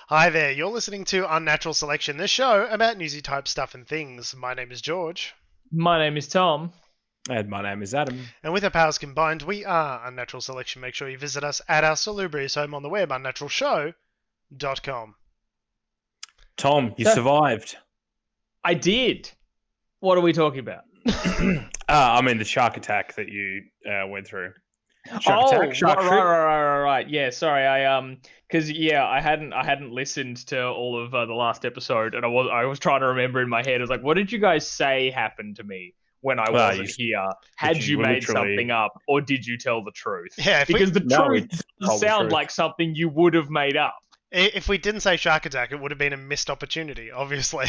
Hi there, you're listening to Unnatural Selection, the show about newsy type stuff and things. My name is George. My name is Tom. And my name is Adam. And with our powers combined, we are Unnatural Selection. Make sure you visit us at our salubrious home on the web, unnaturalshow.com. Tom, you survived. I did. What are we talking about? The shark attack that you went through. Shark right. Yeah, sorry. I hadn't listened to all of the last episode, and I was trying to remember in my head. I was like, what did you guys say happened to me when I wasn't here? Had you made something up, or did you tell the truth? Yeah, because the truth doesn't sound like something you would have made up. If we didn't say shark attack, it would have been a missed opportunity, obviously.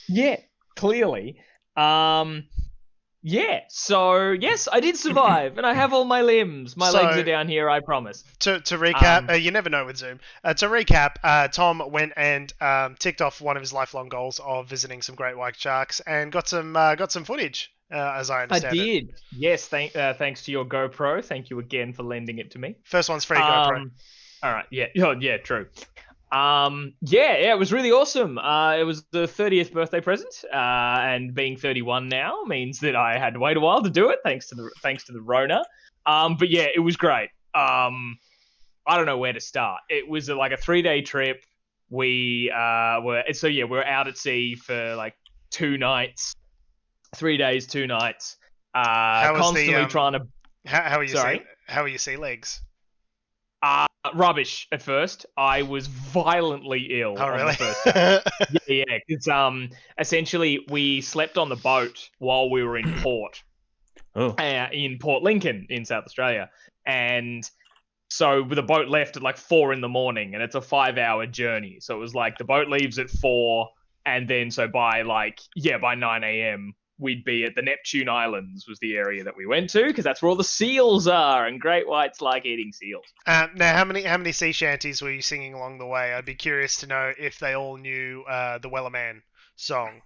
Yeah, clearly. Yeah, so yes, I did survive, and I have all my limbs. My legs are down here, I promise. To recap, you never know with Zoom. To recap, Tom went and ticked off one of his lifelong goals of visiting some great white sharks and got some footage, as I understand it. I did. Yes, thanks to your GoPro. Thank you again for lending it to me. First one's free, GoPro. All right, yeah, true. It was really awesome. It was the 30th birthday present, and being 31 now means that I had to wait a while to do it, thanks to the Rona. But yeah, it was great. I don't know where to start. It was like a 3-day trip. We were out at sea for like 2 nights, 3 days, 2 nights. Constantly trying to. How are your sea legs? Rubbish at first. I was violently ill. Oh, really? On the first day. Yeah. It's essentially we slept on the boat while we were in port. In Port Lincoln in South Australia, and so the boat left at like 4 a.m, and it's a 5-hour journey. So it was like the boat leaves at 4, and then so by 9 a.m. we'd be at the Neptune Islands, was the area that we went to, because that's where all the seals are, and great whites like eating seals. Now, how many sea shanties were you singing along the way? I'd be curious to know if they all knew the Wellerman song.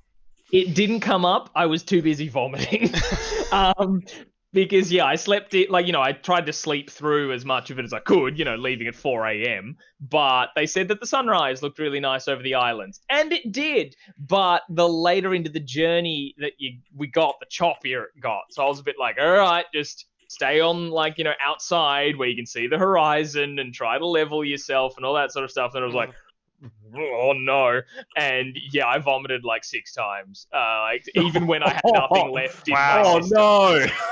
It didn't come up. I was too busy vomiting. Because, I slept it, I tried to sleep through as much of it as I could, leaving at 4 a.m. But they said that the sunrise looked really nice over the islands. And it did. But the later into the journey that we got, the choppier it got. So I was a bit like, all right, just stay on, outside where you can see the horizon and try to level yourself and all that sort of stuff. And I was like, oh no. And I vomited like 6 times, even when I had nothing left in my system.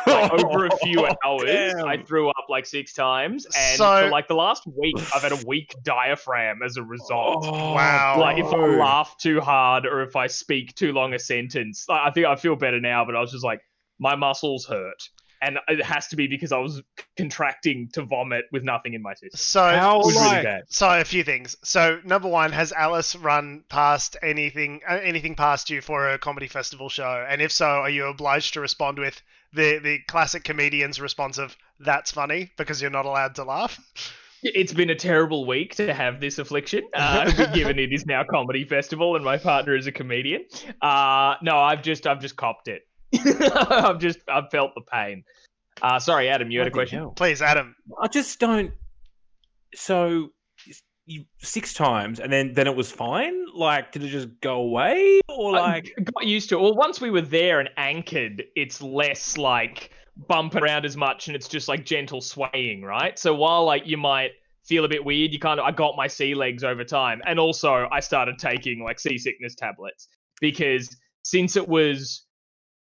Over a few hours, I threw up like 6 times, and for like the last week I've had a weak diaphragm as a result. Wow. Like if I laugh too hard or if I speak too long a sentence, I think I feel better now, but I was just like, my muscles hurt. And it has to be because I was contracting to vomit with nothing in my system. It was really bad. So a few things. So number one, has Alice run past anything past you for a comedy festival show? And if so, are you obliged to respond with the classic comedian's response of "That's funny" because you're not allowed to laugh? It's been a terrible week to have this affliction, given it is now comedy festival and my partner is a comedian. No, I've just copped it. I've felt the pain. Sorry, Adam, you had a question? Please, Adam. I just don't. So, 6 times, and then it was fine. Like, did it just go away, or like? I got used to it. Well, once we were there and anchored, it's less like bumping around as much, and it's just like gentle swaying, right? So while like you might feel a bit weird, I got my sea legs over time, and also I started taking like seasickness tablets because since it was.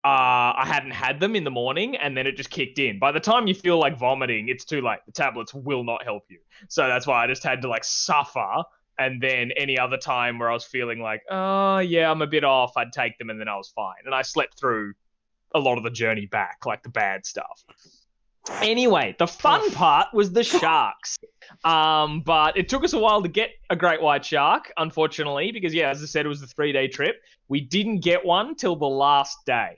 I hadn't had them in the morning, and then it just kicked in. By the time you feel like vomiting, it's too late. The tablets will not help you. So that's why I just had to like suffer. And then any other time where I was feeling like, I'm a bit off, I'd take them, and then I was fine. And I slept through a lot of the journey back, like the bad stuff. Anyway, the fun part was the sharks. But it took us a while to get a great white shark, unfortunately, because as I said, it was a 3-day trip. We didn't get one till the last day.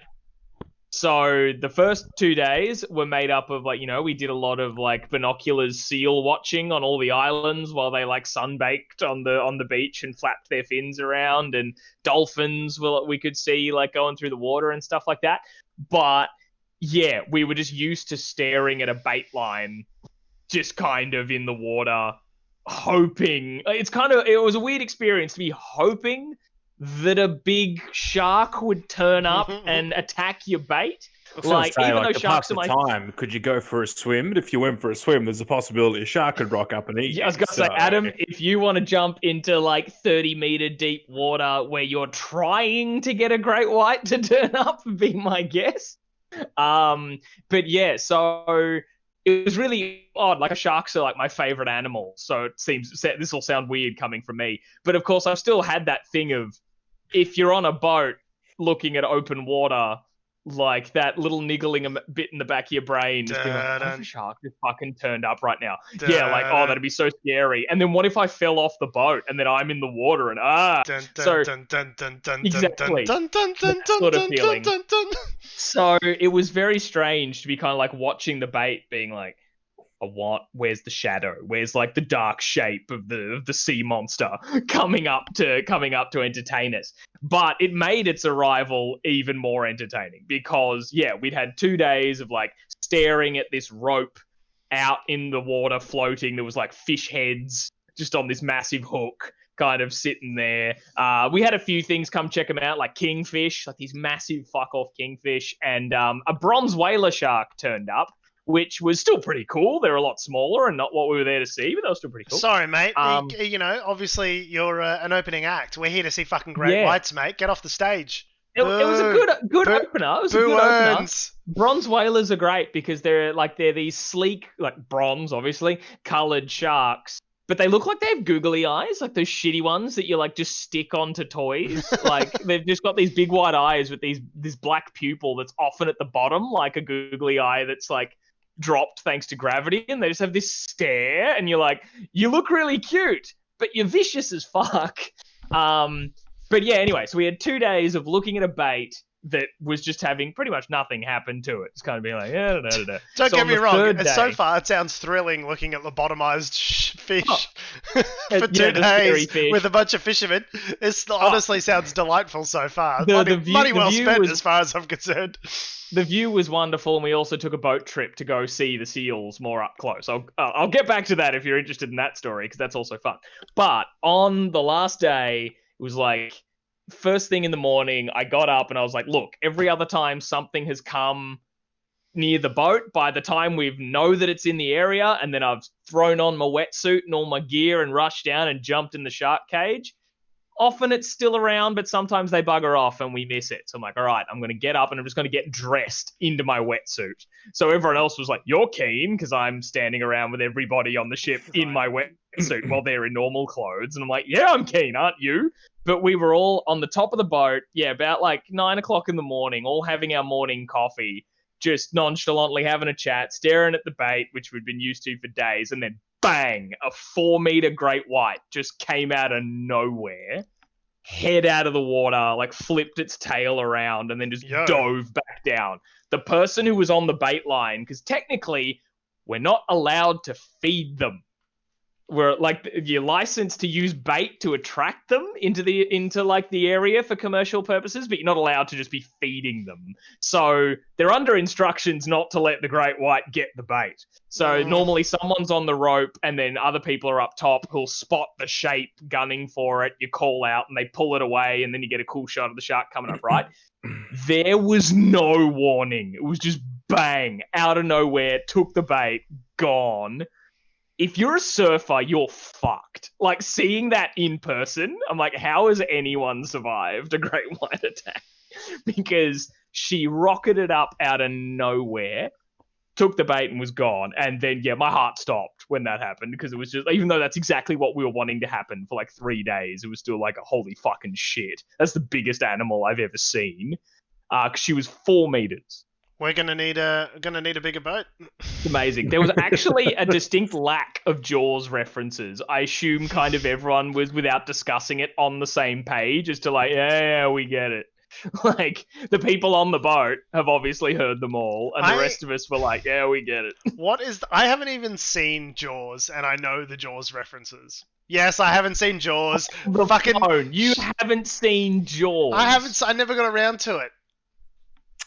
So the first 2 days were made up of we did a lot of like binoculars seal watching on all the islands while they like sunbaked on the beach and flapped their fins around, and dolphins we could see like going through the water and stuff like that. But we were just used to staring at a bait line just kind of in the water hoping. It was a weird experience to be hoping that a big shark would turn up and attack your bait. Like, even though sharks are time, could you go for a swim? But if you went for a swim, there's a possibility a shark could rock up and eat you. I was going to say, Adam, if you want to jump into like 30-meter deep water where you're trying to get a great white to turn up, be my guess. But yeah, so it was really odd. Like, sharks are like my favorite animal, so it seems this will sound weird coming from me. But of course, I've still had that thing of, if you're on a boat looking at open water, like that little niggling a bit in the back of your brain, just being like, oh, the shark just fucking turned up right now. Yeah, like, oh, that'd be so scary. And then what if I fell off the boat and then I'm in the water and exactly that sort of feeling. So it was very strange to be kind of like watching the bait, being like, where's the shadow? Where's like the dark shape of the sea monster coming up to entertain us? But it made its arrival even more entertaining because, yeah, we'd had 2 days of like staring at this rope out in the water floating. There was like fish heads just on this massive hook kind of sitting there. We had a few things come check them out, like kingfish, like these massive fuck off kingfish, and a bronze whaler shark turned up, which was still pretty cool. They're a lot smaller and not what we were there to see, but they were still pretty cool. Sorry, mate. Obviously you're an opening act. We're here to see fucking great whites, mate. Get off the stage. It was a good opener. It was a good opener. Bronze whalers are great because they're these sleek, like bronze, obviously, coloured sharks. But they look like they have googly eyes, like those shitty ones that you like just stick onto toys. Like, they've just got these big white eyes with this black pupil that's often at the bottom, like a googly eye that's like dropped thanks to gravity, and they just have this stare, and you're like, you look really cute, but you're vicious as fuck. But yeah, anyway, so we had 2 days of looking at a bait that was just having pretty much nothing happen to it. It's kind of being like, yeah, da. Don't get me wrong. So far, it sounds thrilling looking at lobotomized fish for 2 days with a bunch of fishermen. It honestly sounds delightful so far. Money well spent as far as I'm concerned. The view was wonderful, and we also took a boat trip to go see the seals more up close. I'll get back to that if you're interested in that story, because that's also fun. But on the last day, it was like, first thing in the morning, I got up and I was like, look, every other time something has come near the boat, by the time we know that it's in the area, and then I've thrown on my wetsuit and all my gear and rushed down and jumped in the shark cage, often it's still around, but sometimes they bugger off and we miss it. So I'm like, all right, I'm going to get up and I'm just going to get dressed into my wetsuit. So everyone else was like, you're keen, because I'm standing around with everybody on the ship in my wetsuit while they're in normal clothes. And I'm like, yeah, I'm keen, aren't you? But we were all on the top of the boat, about like 9 o'clock in the morning, all having our morning coffee, just nonchalantly having a chat, staring at the bait, which we'd been used to for days, and then bang, a 4-meter great white just came out of nowhere, head out of the water, like flipped its tail around, and then just dove back down. The person who was on the bait line, because technically we're not allowed to feed them. We're like, you're licensed to use bait to attract them into the area for commercial purposes, but you're not allowed to just be feeding them. So they're under instructions not to let the great white get the bait. So normally someone's on the rope, and then other people are up top who'll spot the shape gunning for it. You call out and they pull it away, and then you get a cool shot of the shark coming up, right? There was no warning. It was just bang, out of nowhere, took the bait, gone. If you're a surfer, you're fucked. Like, seeing that in person, I'm like, how has anyone survived a great white attack? Because she rocketed up out of nowhere, took the bait and was gone. And then, my heart stopped when that happened, because it was just, even though that's exactly what we were wanting to happen for like 3 days, it was still like a holy fucking shit. That's the biggest animal I've ever seen. 'Cause she was 4 meters. We're gonna need a bigger boat. It's amazing. There was actually a distinct lack of Jaws references. I assume kind of everyone was, without discussing it, on the same page as to like, yeah, we get it. Like, the people on the boat have obviously heard them all, and the rest of us were like, yeah, we get it. I haven't even seen Jaws, and I know the Jaws references. Yes, I haven't seen Jaws. You haven't seen Jaws. I never got around to it.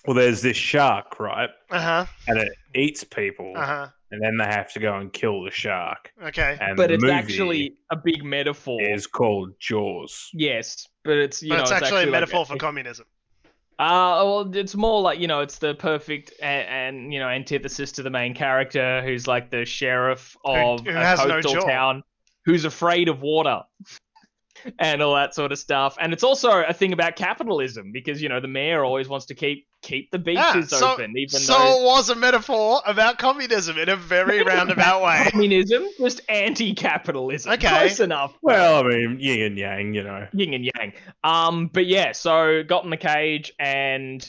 Well, there's this shark, right? Uh-huh. And it eats people. Uh-huh. and then they have to go and kill the shark. Okay. And But the it's movie actually a big metaphor. is called Jaws. Yes, but it's it's actually a metaphor for communism. Well, it's more like, it's the perfect and antithesis to the main character, who's like the sheriff of Who a has no coastal jaw. town, who's afraid of water and all that sort of stuff. And it's also a thing about capitalism, because the mayor always wants to keep the beaches open, even though it was a metaphor about communism in a very roundabout way. communism, just anti-capitalism. Okay. Close enough. Well, I mean, yin and yang, Yin and yang. But yeah, so got in the cage and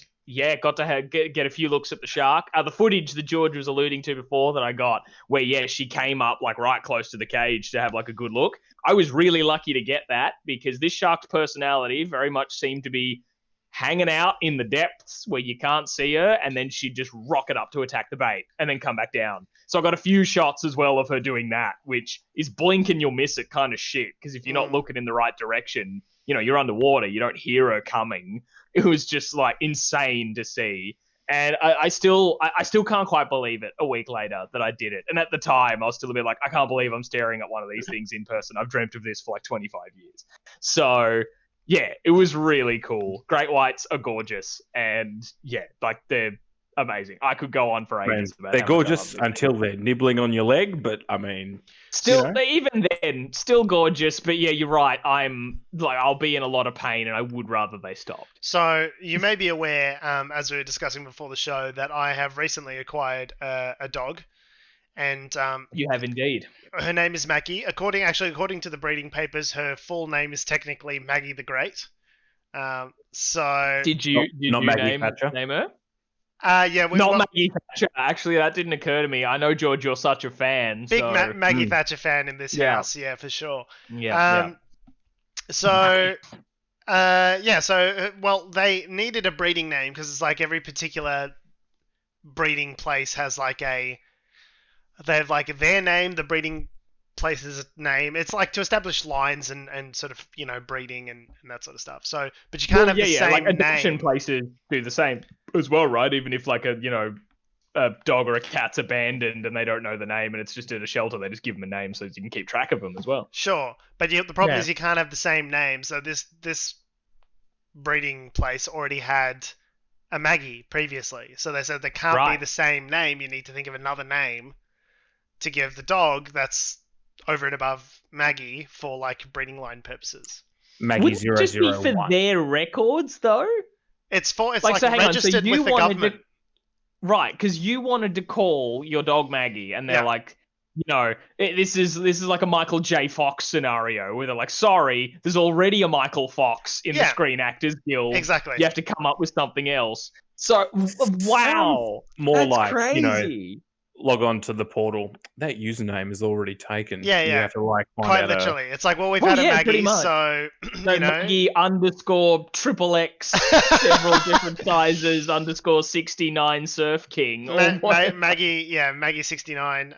got to get a few looks at the shark. The footage that George was alluding to before that I got, where she came up like right close to the cage to have like a good look. I was really lucky to get that, because this shark's personality very much seemed to be hanging out in the depths where you can't see her, and then she'd just rocket up to attack the bait and then come back down. So I got a few shots as well of her doing that, which is blink and you'll miss it kind of shit, because if you're not looking in the right direction, you're underwater, you don't hear her coming. It was just like insane to see. And I still can't quite believe it a week later that I did it. And at the time, I was still a bit like, I can't believe I'm staring at one of these things in person. I've dreamt of this for like 25 years. So yeah, it was really cool. Great whites are gorgeous. And yeah, like they're amazing. I could go on for ages. They're gorgeous until they're nibbling on your leg, but I mean... Still, even then, still gorgeous, but yeah, you're right. I'll be in a lot of pain, and I would rather they stop. So you may be aware, as we were discussing before the show, that I have recently acquired a dog, and you have indeed. Her name is Maggie. According to the breeding papers, her full name is technically Maggie the Great. So did you name her? Maggie Thatcher. Actually, that didn't occur to me. I know, George, you're such a fan. Big Maggie Thatcher fan in this house, yeah, for sure. Yeah. So they needed a breeding name, because it's like every particular breeding place has like they have like their name, the breeding place's name. It's like to establish lines and sort of breeding and that sort of stuff. So, but you can't have the same like adoption name. Places do the same as well, right? Even if like a dog or a cat's abandoned and they don't know the name and it's just at a shelter, they just give them a name so that you can keep track of them as well. Sure, but the problem is you can't have the same name. So this breeding place already had a Maggie previously, so they said they can't be the same name. You need to think of another name to give the dog that's over and above Maggie for like breeding line purposes. Maggie 001. Just be for their records, though. It's registered with the government. Right, because you wanted to call your dog Maggie, and they're like, this is like a Michael J. Fox scenario where they're like, sorry, there's already a Michael Fox in the Screen Actors Guild. Exactly. You have to come up with something else. So, wow. More that's like, crazy. Log on to the portal. That username is already taken. Yeah. You have to find quite out literally. It's like, we've had a Maggie, so Maggie _XXX, several different sizes _69 Surf King. Maggie 69.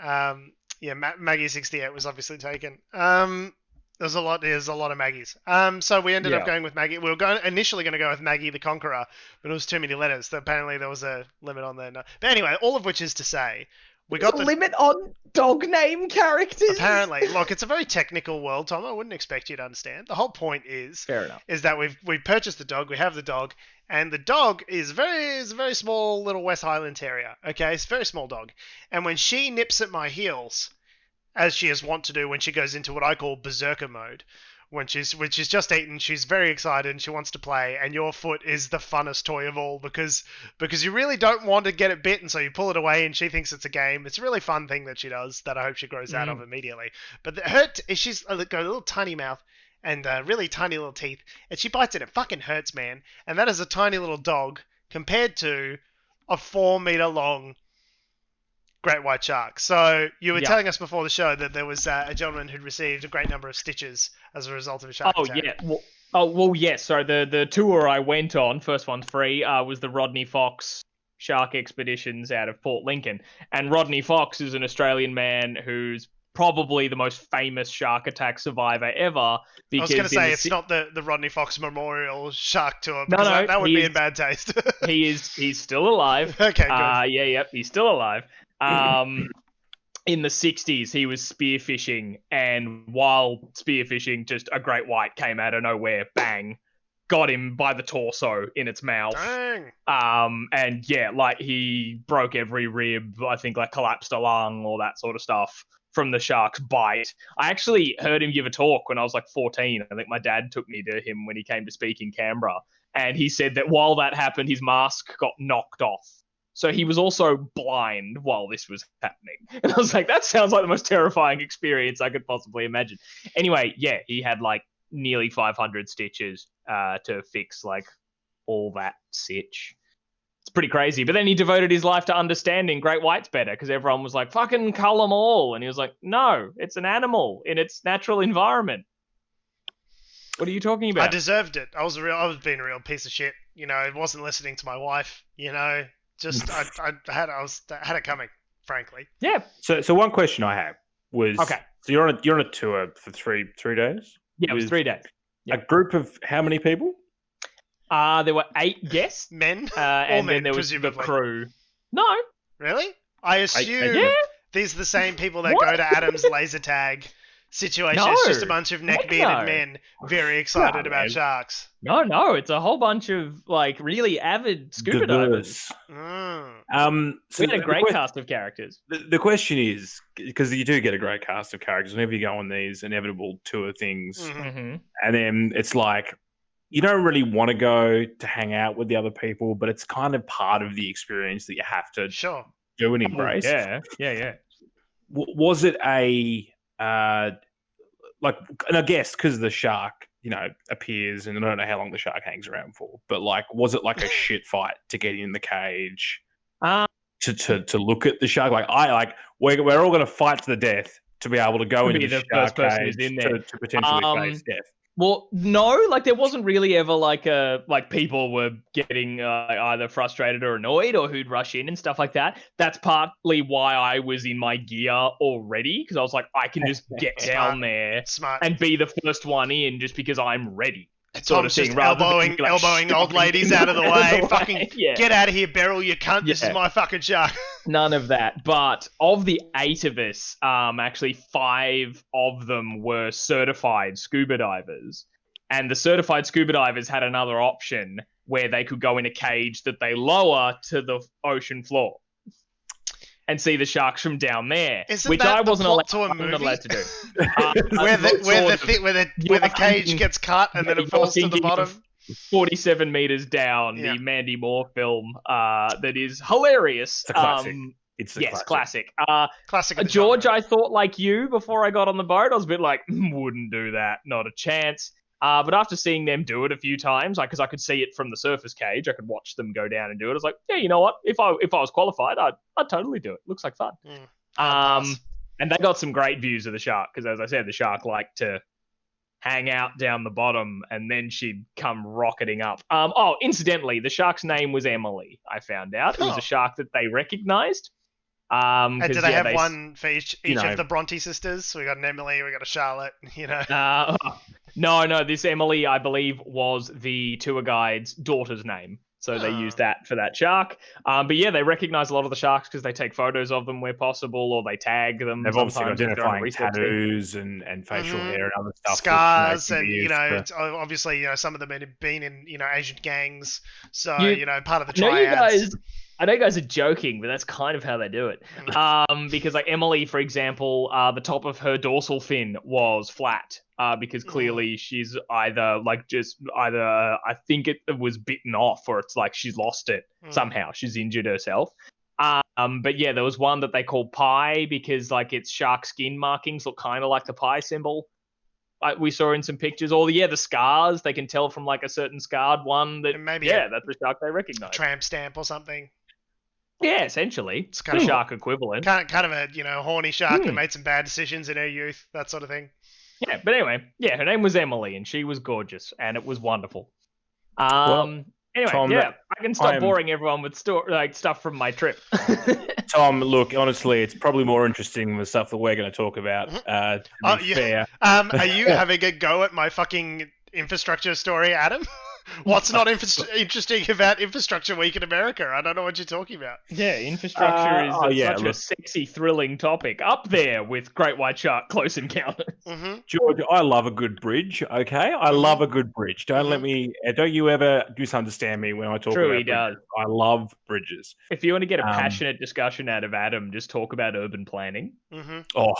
Maggie 68 was obviously taken. There's a lot of Maggies. So we ended up going with Maggie. We were initially going to go with Maggie the Conqueror, but it was too many letters. So apparently there was a limit on there. But anyway, all of which is to say, we got the limit on dog name characters. Apparently, look, it's a very technical world, Tom. I wouldn't expect you to understand. The whole point is, fair enough, is that we've purchased the dog. We have the dog, and the dog is a very small little West Highland Terrier. Okay, it's a very small dog, and when she nips at my heels, as she is wont to do when she goes into what I call berserker mode, when she's just eaten, she's very excited and she wants to play, and your foot is the funnest toy of all because you really don't want to get it bit, and so you pull it away and she thinks it's a game. It's a really fun thing that she does that I hope she grows out of immediately. But she's got a little tiny mouth and really tiny little teeth, and she bites it. It fucking hurts, man. And that is a tiny little dog compared to a 4-meter long great white shark. So you were telling us before the show that there was a gentleman who'd received a great number of stitches as a result of a shark attack. Yes. So the tour I went on, first one free, was the Rodney Fox Shark Expeditions out of Port Lincoln. And Rodney Fox is an Australian man who's probably the most famous shark attack survivor ever. Because I was going to say, it's not the Rodney Fox Memorial Shark Tour, because that would be in bad taste. He's still alive. Okay, good. He's still alive. in the 60s, he was spearfishing, and while spearfishing, just a great white came out of nowhere, bang, got him by the torso in its mouth. Dang. And yeah, like he broke every rib, I think like collapsed a lung, all that sort of stuff from the shark's bite. I actually heard him give a talk when I was like 14. I think my dad took me to him when he came to speak in Canberra. And he said that while that happened, his mask got knocked off. So he was also blind while this was happening. And I was like, that sounds like the most terrifying experience I could possibly imagine. Anyway, yeah, he had like nearly 500 stitches to fix like all that sitch. It's pretty crazy. But then he devoted his life to understanding great whites better because everyone was like, fucking cull them all. And he was like, no, it's an animal in its natural environment. What are you talking about? I deserved it. I was being a real piece of shit. You know, I wasn't listening to my wife. You know, just I had it coming, frankly. Yeah. So one question I have was, okay. So you're on a tour for three days. Yeah, it was 3 days. Yep. A group of how many people? There were 8 guests. Men? And men, then there was presumably. the crew. No. Really? I assume yeah. these are the same people that go to Adam's laser tag situation. No. It's just a bunch of neck-bearded men very excited about sharks. No, it's a whole bunch of like really avid scuba divers. So we had a great cast of characters. The question is, because you do get a great cast of characters whenever you go on these inevitable tour things, and then it's like you don't really want to go to hang out with the other people, but it's kind of part of the experience that you have to do and embrace. Yeah. Was it a like, and I guess because the shark, you know, appears, and I don't know how long the shark hangs around for, but like, was it like a shit fight to get in the cage to look at the shark? Like, we're all going to fight to the death to be able to go into the shark cage to potentially face death. Well, no, like there wasn't really ever like people were getting either frustrated or annoyed or who'd rush in and stuff like that. That's partly why I was in my gear already, because I was like, I can just get down there and be the first one in just because I'm ready. Sort of thing, elbowing old ladies out of the way. Fucking get out of here, Beryl, you cunt. This is my fucking shark. None of that. But of the 8 of us, actually 5 of them were certified scuba divers. And the certified scuba divers had another option where they could go in a cage that they lower to the ocean floor and see the sharks from down there, which I wasn't allowed to do. Where the cage gets cut and then it falls to the bottom. 47 meters down, the Mandy Moore film that is hilarious. It's a classic. It's a classic. Classic. George, I thought like you before I got on the boat. I was a bit like, wouldn't do that, not a chance. But after seeing them do it a few times, like because I could see it from the surface cage, I could watch them go down and do it. I was like, yeah, you know what? If I was qualified, I'd totally do it. Looks like fun. And they got some great views of the shark because, as I said, the shark liked to hang out down the bottom and then she'd come rocketing up. Incidentally, the shark's name was Emily. I found out it was a shark that they recognized. And do they have one for each of the Bronte sisters? So we got an Emily, we got a Charlotte. You know. No. This Emily, I believe, was the tour guide's daughter's name. So they used that for that shark. But yeah, they recognize a lot of the sharks because they take photos of them where possible, or they tag them. They've obviously got identifying tattoos and facial hair and other stuff. Scars, and obviously, some of them have been in Asian gangs. So part of the triads. I know you guys are joking, but that's kind of how they do it. Because like Emily, for example, the top of her dorsal fin was flat. Because clearly she's either I think it was bitten off, or it's like she's lost it somehow. She's injured herself. But yeah, there was one that they called Pi because like its shark skin markings look kind of like the Pi symbol. We saw in some pictures, or the scars. They can tell from like a certain scarred one that that's the shark they recognize. A tramp stamp or something. Yeah, essentially. It's kind of shark equivalent. Kind of a horny shark that made some bad decisions in her youth, that sort of thing. Yeah, but anyway, her name was Emily, and she was gorgeous, and it was wonderful. Anyway, Tom, I can stop boring everyone with stuff from my trip. Tom, look, honestly, it's probably more interesting than the stuff that we're going to talk about. To be fair, are you having a go at my fucking infrastructure story, Adam? What's not interesting about Infrastructure Week in America? I don't know what you're talking about. Yeah, infrastructure is such a sexy, thrilling topic. Up there with Great White Shark Close Encounters. Mm-hmm. George, I love a good bridge, okay? I love a good bridge. Don't you ever misunderstand me when I talk about bridges. Does. I love bridges. If you want to get a passionate discussion out of Adam, just talk about urban planning. Mm-hmm. Oh,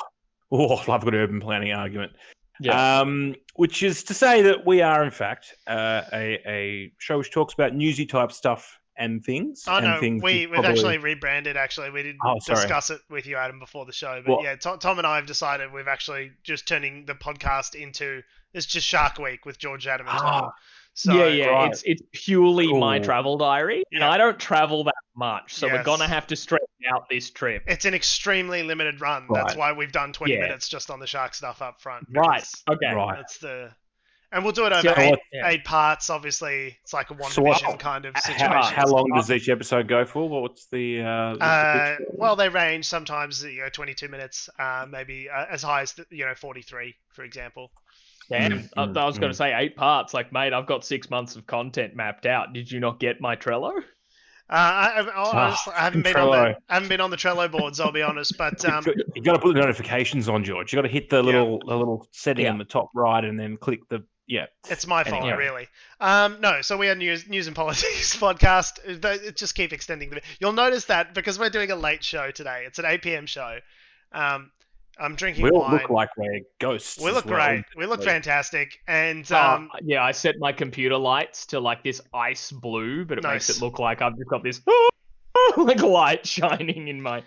I love a good urban planning argument. Yeah. Which is to say that we are, in fact, a show which talks about newsy type stuff and things. Oh, no, things we've actually rebranded, We didn't discuss it with you, Adam, before the show. But Tom and I have decided we've actually just turning the podcast into, it's just Shark Week with George, Adam, and Tom. So, right. It's purely my travel diary, and I don't travel that much, so we're gonna have to stretch out this trip. It's an extremely limited run. Right. That's why we've done 20 minutes just on the shark stuff up front. Right. Okay. Right. And we'll do it over eight parts. Obviously, it's like a WandaVision kind of situation. How long does each episode go for? What's the? Well, they range. Sometimes 22 minutes, maybe as high as 43, for example. Damn, I was going to say 8 parts. Like, mate, I've got 6 months of content mapped out. Did you not get my Trello? Honestly, I haven't been on the Trello boards. I'll be honest, but you got to put the notifications on, George. You got to hit the little setting in the top right, and then click the It's my fault, really. No, so we are news and politics podcast. It just keep extending the. You'll notice that because we're doing a late show today. It's an 8 p.m. show. I'm drinking wine. We all look like we're ghosts. We look great. We look fantastic. And I set my computer lights to like this ice blue, but it makes it look like I've just got this like light shining in my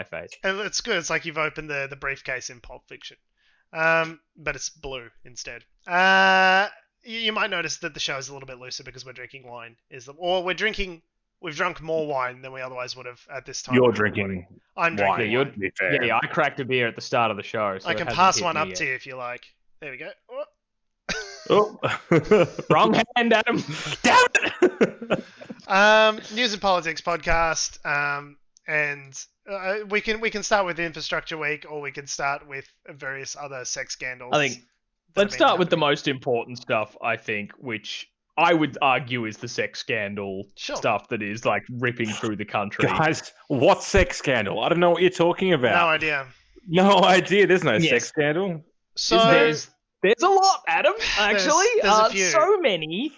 face. And it's good. It's like you've opened the briefcase in Pulp Fiction, but it's blue instead. You might notice that the show is a little bit looser because we're drinking wine. We've drunk more wine than we otherwise would have at this time. You're drinking. I'm drinking wine. Yeah, I cracked a beer at the start of the show. So I can pass one up to you if you like. There we go. Oh. Wrong hand, Adam. Damn it. News and politics podcast. And we can start with Infrastructure Week, or we can start with various other sex scandals. I think let's start with the most important stuff. I think, which I would argue is the sex scandal stuff that is like ripping through the country. Guys, what sex scandal? I don't know what you're talking about. No idea. No idea. There's no sex scandal. So there's a lot, Adam. Actually, there's a few. So many.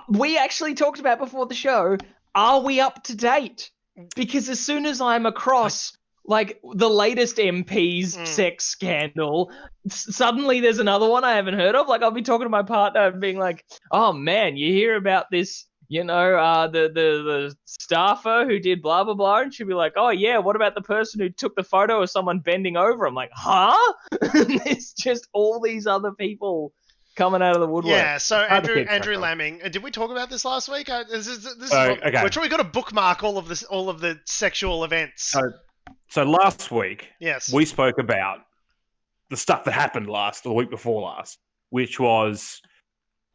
We actually talked about before the show. Are we up to date? Because as soon as I'm across like the latest MP's sex scandal, suddenly there's another one I haven't heard of. Like I'll be talking to my partner and being like, "Oh man, you hear about this? The staffer who did blah blah blah," and she'll be like, "Oh yeah, what about the person who took the photo of someone bending over?" I'm like, "Huh?" There's just all these other people coming out of the woodwork. Yeah, so Andrew Lamming. Did we talk about this last week? This is okay. We're trying to bookmark all of the sexual events. So last week, yes, we spoke about the stuff that happened the week before last, which was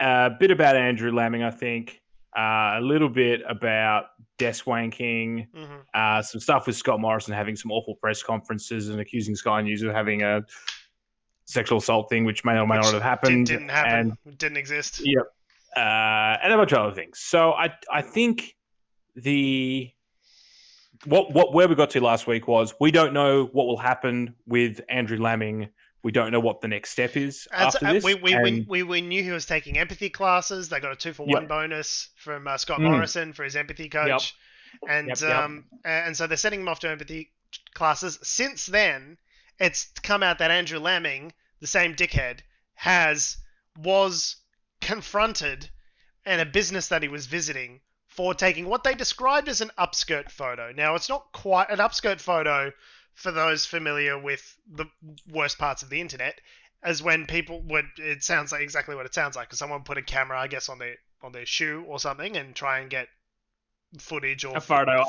a bit about Andrew Lamming, I think, a little bit about desk wanking, some stuff with Scott Morrison having some awful press conferences and accusing Sky News of having a sexual assault thing, which may or may not have happened. Didn't happen. Didn't exist. Yep. And a bunch of other things. So I think where we got to last week was we don't know what will happen with Andrew Lamming. We don't know what the next step is after this. We knew he was taking empathy classes. They got a 2-for-1 bonus from Scott Morrison for his empathy coach. And so they're sending him off to empathy classes. Since then, it's come out that Andrew Lamming, the same dickhead, was confronted in a business that he was visiting for taking what they described as an upskirt photo. Now, it's not quite an upskirt photo for those familiar with the worst parts of the internet, as when people would, it sounds like exactly what it sounds like, because someone put a camera, I guess, on their shoe or something and try and get footage or photos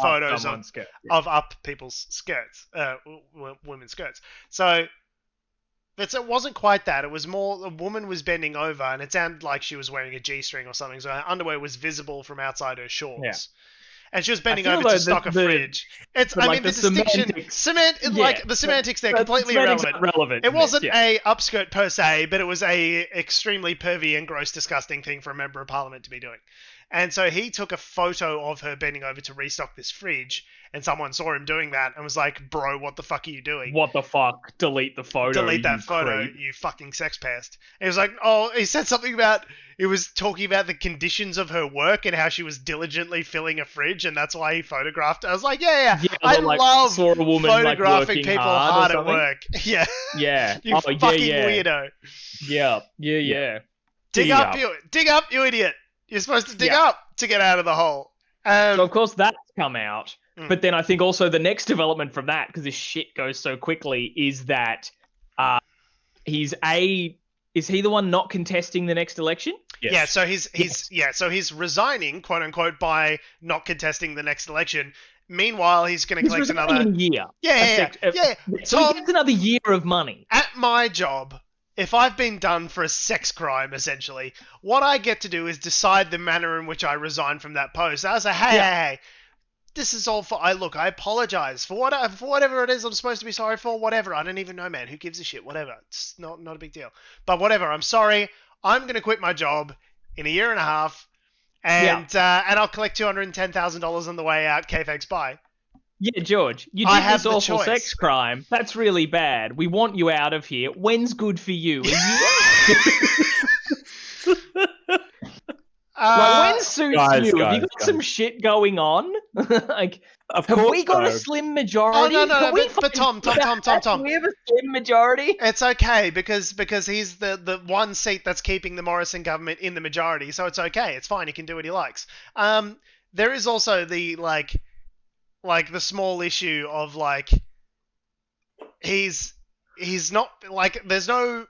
of up people's skirts, women's skirts. So it wasn't quite that. It was more a woman was bending over, and it sounded like she was wearing a G-string or something, so her underwear was visible from outside her shorts. and she was bending feel over though to stock a fridge. It's, I mean, the distinction, like the semantics there, completely irrelevant. Relevant. It wasn't a upskirt per se, but it was a extremely pervy and gross, disgusting thing for a member of parliament to be doing. And so he took a photo of her bending over to restock this fridge, and someone saw him doing that and was like, bro, what the fuck are you doing? What the fuck? Delete the photo. Delete that photo, creep. you fucking sex pest. And he was like, he said something about, he was talking about the conditions of her work and how she was diligently filling a fridge, and that's why he photographed her. I was like, yeah, I love saw a woman, photographing like, people hard at something. work. Yeah. Yeah. You fucking weirdo. Yeah. Dig up, you idiot. You're supposed to dig up to get out of the hole. So of course that's come out. Mm. But then I think also the next development from that, because this shit goes so quickly, is that is he the one not contesting the next election? Yes. Yeah, so he's resigning, quote unquote, by not contesting the next election. Meanwhile, he's going to collect another year. Yeah. So he gets another year of money. At my job, if I've been done for a sex crime, essentially, what I get to do is decide the manner in which I resign from that post. I say, hey, this is all for... I apologize for whatever it is I'm supposed to be sorry for, whatever. I don't even know, man. Who gives a shit? Whatever. It's not a big deal. But whatever. I'm sorry. I'm going to quit my job in a year and a half, and I'll collect $210,000 on the way out. K-Thanks, bye. Yeah, George, you did this awful sex crime. That's really bad. We want you out of here. When's good for you? When suits you? Have you got some shit going on? Have we got a slim majority? Oh, no, but Tom. We have a slim majority? It's okay, because he's the one seat that's keeping the Morrison government in the majority, so it's okay. It's fine. He can do what he likes. There is also the, like the small issue of, like, he's not, like, there's no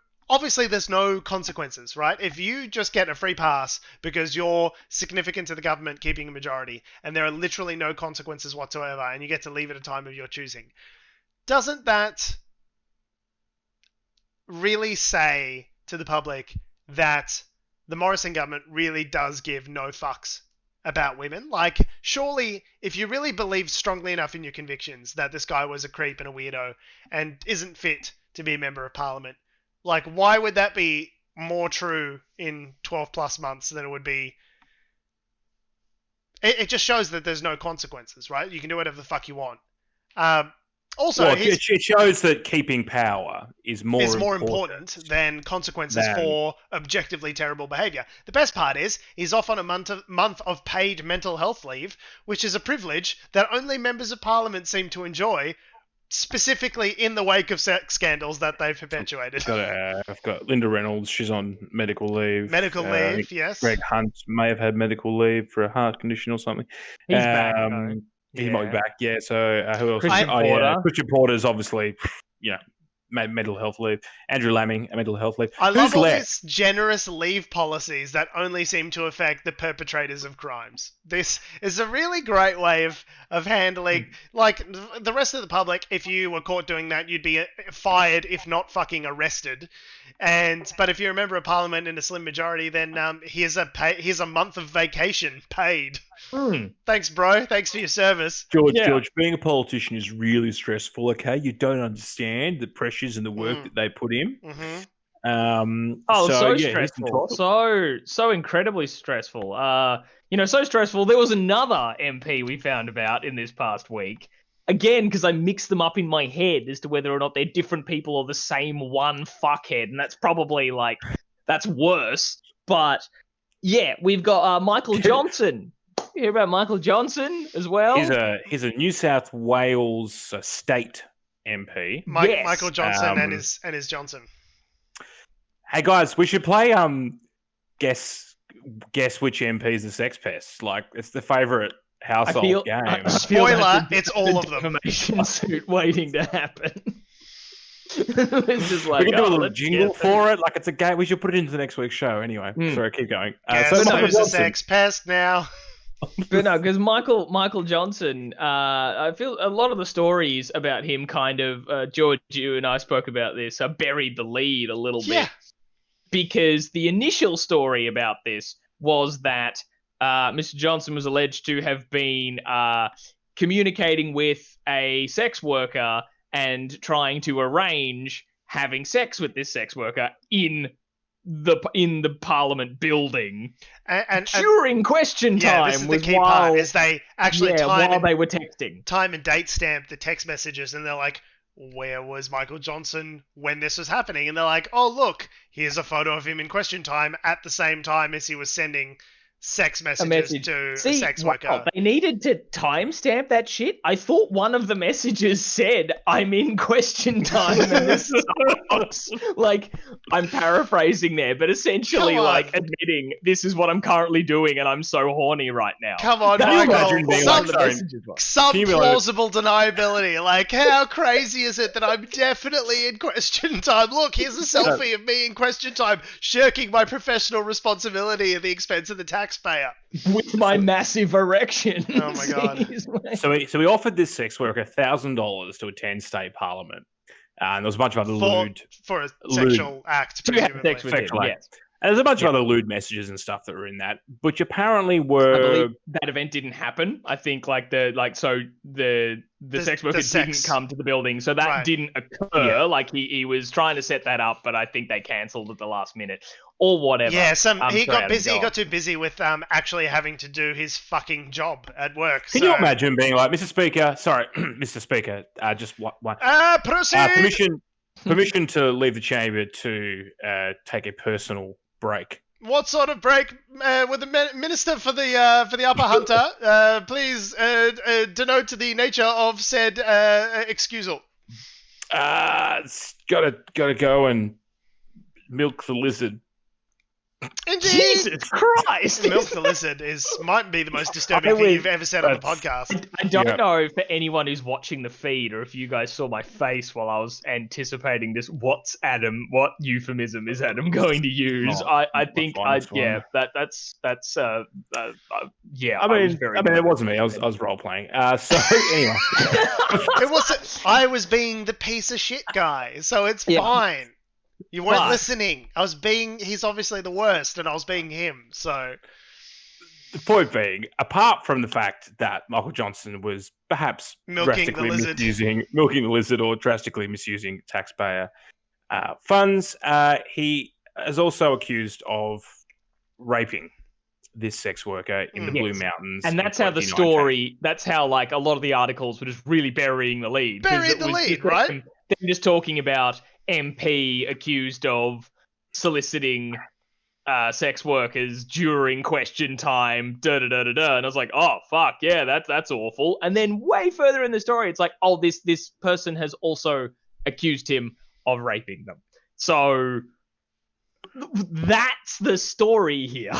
consequences, right? If you just get a free pass because you're significant to the government keeping a majority, and there are literally no consequences whatsoever, and you get to leave at a time of your choosing, doesn't that really say to the public that the Morrison government really does give no fucks about women? Like, surely, if you really believe strongly enough in your convictions that this guy was a creep and a weirdo and isn't fit to be a member of parliament, like, why would that be more true in 12 plus months than it would be? It just shows that there's no consequences, right? You can do whatever the fuck you want. Also, it shows that keeping power is more important than consequences for objectively terrible behaviour. The best part is he's off on a month of paid mental health leave, which is a privilege that only members of parliament seem to enjoy, specifically in the wake of sex scandals that they've perpetuated. I've got Linda Reynolds. She's on medical leave. Yes. Greg Hunt may have had medical leave for a heart condition or something. He's back, He might be back, yeah. So who else? Christian Porter. Christian Porter's obviously, mental health leave. Andrew Lamming, mental health leave. I love all these generous leave policies that only seem to affect the perpetrators of crimes. This is a really great way of handling, like, the rest of the public. If you were caught doing that, you'd be fired, if not fucking arrested. But if you're a member of parliament in a slim majority, then here's a month of vacation paid. Thanks, bro. Thanks for your service. George, being a politician is really stressful, okay? You don't understand the pressures and the work that they put in. Mm-hmm. So stressful. So incredibly stressful. So stressful. There was another MP we found about in this past week. Again, because I mixed them up in my head as to whether or not they're different people or the same one fuckhead. And that's probably, that's worse. But, yeah, we've got Michael Johnson. You hear about Michael Johnson as well? He's a New South Wales state MP. Michael Johnson and his Johnson. Hey guys, we should play guess which MP is the sex pest. Like, it's the favourite household game. Spoiler, it's all of them. Defamation suit waiting to happen. It's just like, we can do a little jingle for it. Like, it's a game. We should put it into the next week's show. Anyway, sorry, keep going. Who's a sex pest now? But no, because Michael Johnson, I feel a lot of the stories about him kind of, George, you and I spoke about this, buried the lead a little bit. Because the initial story about this was that Mr. Johnson was alleged to have been communicating with a sex worker and trying to arrange having sex with this sex worker in the Parliament building and during question time. This is the key part, is they actually while they were texting. Time and date stamped the text messages, and they're like, where was Michael Johnson when this was happening? And they're like, oh, look, here's a photo of him in question time at the same time as he was sending sex messages to a sex worker. Wow, they needed to timestamp that shit. I thought one of the messages said, I'm in question time. And this is like, I'm paraphrasing there, but essentially like admitting this is what I'm currently doing and I'm so horny right now. Come on, some plausible deniability. Like, how crazy is it that I'm definitely in question time? Look, here's a selfie of me in question time, shirking my professional responsibility at the expense of the taxpayer. With my massive erection. Oh my god! So we offered this sex worker $1,000 to attend state parliament, and there was a bunch of other lewd for a sexual act. Sexual act. And there's a bunch of other lewd messages and stuff that were in that, which apparently were. I believe that event didn't happen. I think the sex worker didn't come to the building, so that didn't occur. Yeah. Like he was trying to set that up, but I think they cancelled at the last minute or whatever. Yeah, he got busy. He got too busy with actually having to do his fucking job at work. Can you imagine being like, Mr. Speaker? Sorry, Mr. Speaker. Just one. Proceed. Permission to leave the chamber to take a personal break. What sort of break? With the Minister for the Upper Hunter, please denote the nature of said excusal. Gotta go and milk the lizard. Indeed. Jesus Christ! Milk the lizard might be the most disturbing thing you've ever said on the podcast. I don't know for anyone who's watching the feed or if you guys saw my face while I was anticipating this. What euphemism is Adam going to use? I think that's yeah. I mean, it wasn't me. I was role playing. So anyway, it wasn't. I was being the piece of shit guy, so it's fine. You weren't listening. He's obviously the worst, and I was being him, so. The point being, apart from the fact that Michael Johnson was perhaps milking the lizard or drastically misusing taxpayer funds, he is also accused of raping this sex worker in the Blue Mountains. And that's how that's how like a lot of the articles were just really burying the lead. Right? They're just talking about MP accused of soliciting sex workers during question time, And I was like, oh fuck, yeah, that's awful. And then way further in the story, it's like, oh, this person has also accused him of raping them. So that's the story here.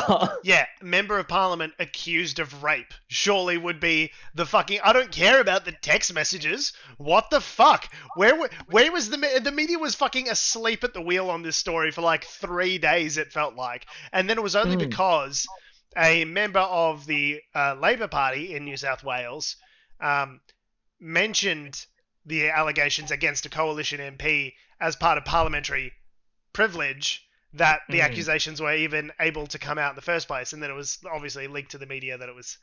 Yeah, member of parliament accused of rape surely would be the fucking. I don't care about the text messages. What the fuck? Where was the media was fucking asleep at the wheel on this story for like 3 days. It felt like, and then it was only because a member of the Labor Party in New South Wales mentioned the allegations against a coalition MP as part of parliamentary privilege. That the accusations were even able to come out in the first place, and then it was obviously leaked to the media that it was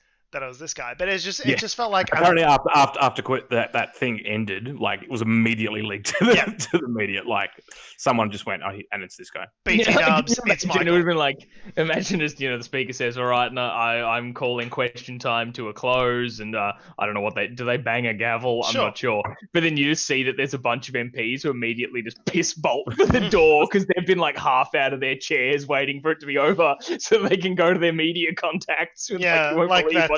this guy. But it just felt like apparently after that thing ended, like it was immediately leaked to the media. Like someone just went, and it's this guy. BT Dubs, it's Michael. It would have been like, imagine as the speaker says, all right, no, I'm calling question time to a close, and I don't know what do they bang a gavel? I'm not sure. But then you just see that there's a bunch of MPs who immediately just piss bolt for the door because they've been like half out of their chairs waiting for it to be over so they can go to their media contacts. And, like that.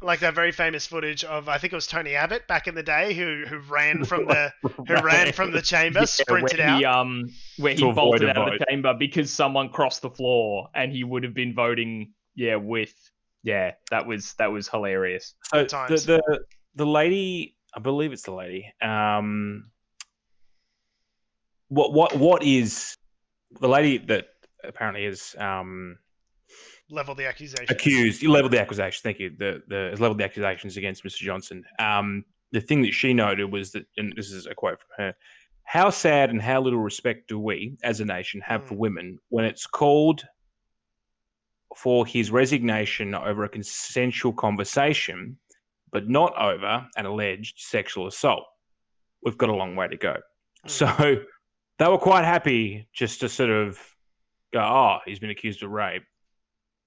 Like that very famous footage of, I think it was Tony Abbott back in the day, who ran from the chamber, sprinted out, where he bolted out of the chamber because someone crossed the floor, and he would have been voting. That was hilarious. So the lady, I believe it's the lady. What is the lady that apparently is leveled the accusation. You leveled the accusation. Thank you. The leveled the accusations against Mr. Johnson. The thing that she noted was that, and this is a quote from her: "How sad and how little respect do we, as a nation, have for women when it's called for his resignation over a consensual conversation, but not over an alleged sexual assault. We've got a long way to go. So they were quite happy just to sort of go, oh, he's been accused of rape.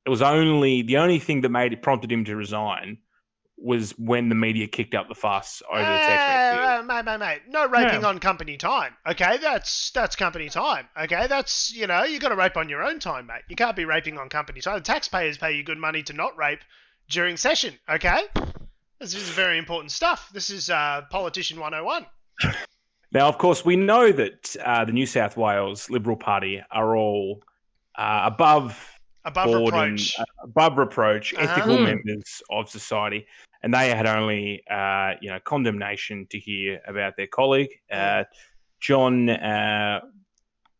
It was the only thing that prompted him to resign was when the media kicked up the fuss over the text message. Mate. No raping on company time. Okay, that's company time. Okay, that's, you got to rape on your own time, mate. You can't be raping on company time. The taxpayers pay you good money to not rape during session. Okay, this is very important stuff. This is Politician 101. Now, of course, we know that the New South Wales Liberal Party are all above reproach, ethical members of society, and they had only condemnation to hear about their colleague, John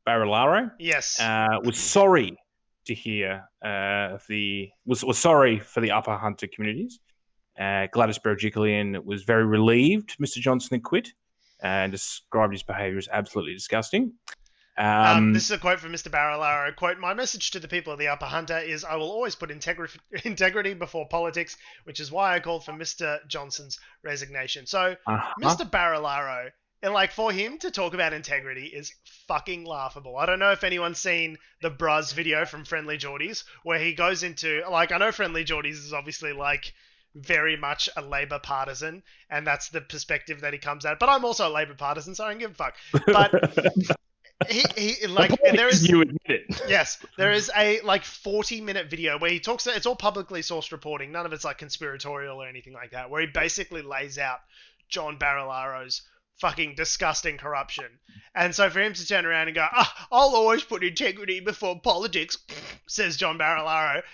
Barilaro. Yes, was sorry to hear was sorry for the Upper Hunter communities. Gladys Berejiklian was very relieved Mr. Johnson had quit and described his behaviour as absolutely disgusting. This is a quote from Mr. Barilaro. Quote, "My message to the people of the Upper Hunter is I will always put integrity before politics, which is why I called for Mr. Johnson's resignation." So, Mr. Barilaro, for him to talk about integrity is fucking laughable. I don't know if anyone's seen the Bruz video from Friendly Geordies, where he goes into, I know Friendly Geordies is obviously, very much a Labour partisan, and that's the perspective that he comes at. But I'm also a Labour partisan, so I don't give a fuck. But... there is, you admit it. Yes, there is a 40-minute video where he talks. It's all publicly sourced reporting. None of it's conspiratorial or anything like that. Where he basically lays out John Barilaro's fucking disgusting corruption. And so for him to turn around and go, I'll always put integrity before politics, says John Barilaro,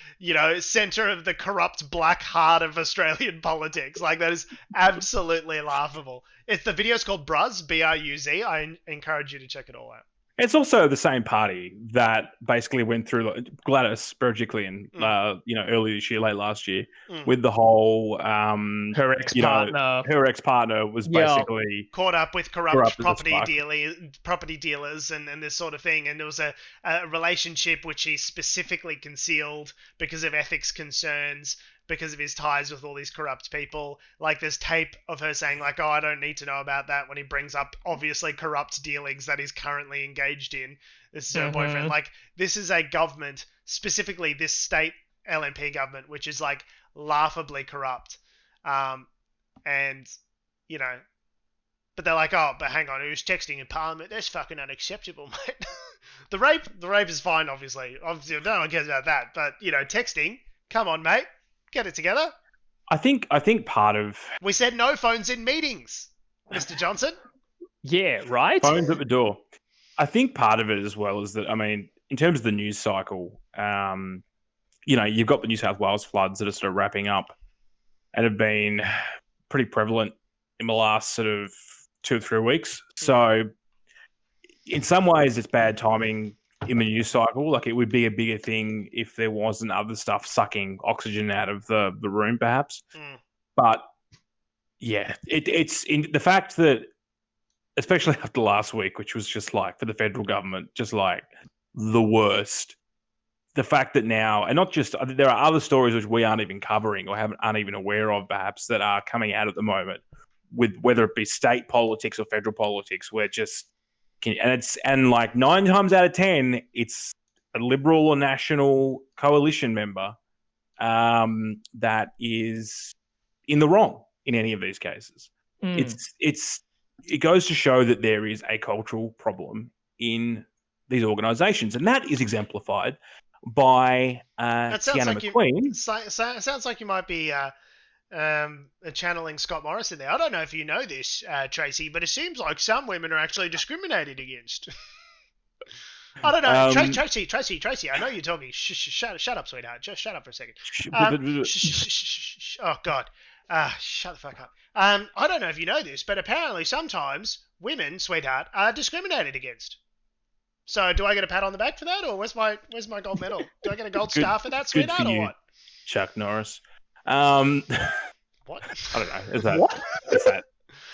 center of the corrupt black heart of Australian politics. That is absolutely laughable. The video's called Bruz, Bruz. I encourage you to check it all out. It's also the same party that basically went through Gladys Berejiklian, earlier this year, late last year, with the whole her ex-partner. Her ex-partner was basically caught up with corrupt property dealers and this sort of thing, and there was a relationship which he specifically concealed because of ethics concerns, because of his ties with all these corrupt people. There's tape of her saying, I don't need to know about that, when he brings up obviously corrupt dealings that he's currently engaged in. This is her boyfriend. This is a government, specifically this state LNP government, which is laughably corrupt. But they're but hang on, who's texting in Parliament? That's fucking unacceptable, mate. The rape is fine, obviously. Obviously, no one cares about that. But, texting, come on, mate. Get it together. I think part of... We said no phones in meetings, Mr. Johnson. Yeah, right? Phones at the door. I think part of it as well is that, in terms of the news cycle, you've got the New South Wales floods that are sort of wrapping up and have been pretty prevalent in the last sort of 2 or 3 weeks. So in some ways it's bad timing in the news cycle. It would be a bigger thing if there wasn't other stuff sucking oxygen out of the room, perhaps. But yeah, it's in the fact that, especially after last week, which was just for the federal government, just the worst. The fact that now, and not just, there are other stories which we aren't even covering or aren't even aware of, perhaps, that are coming out at the moment, with whether it be state politics or federal politics, where just. And 9 times out of 10, it's a Liberal or National coalition member that is in the wrong in any of these cases. It goes to show that there is a cultural problem in these organisations, and that is exemplified by Tiana McQueen. Sounds like you might be channeling Scott Morrison there. I don't know if you know this, Tracy, but it seems like some women are actually discriminated against. I don't know. Tracy, I know you're talking. Shut up, sweetheart. Just shut up for a second. Oh, God. Shut the fuck up. I don't know if you know this, but apparently sometimes women, sweetheart, are discriminated against. So do I get a pat on the back for that, or where's my gold medal? Do I get a gold star for that, sweetheart, or what? Chuck Norris. What? I don't know. Is that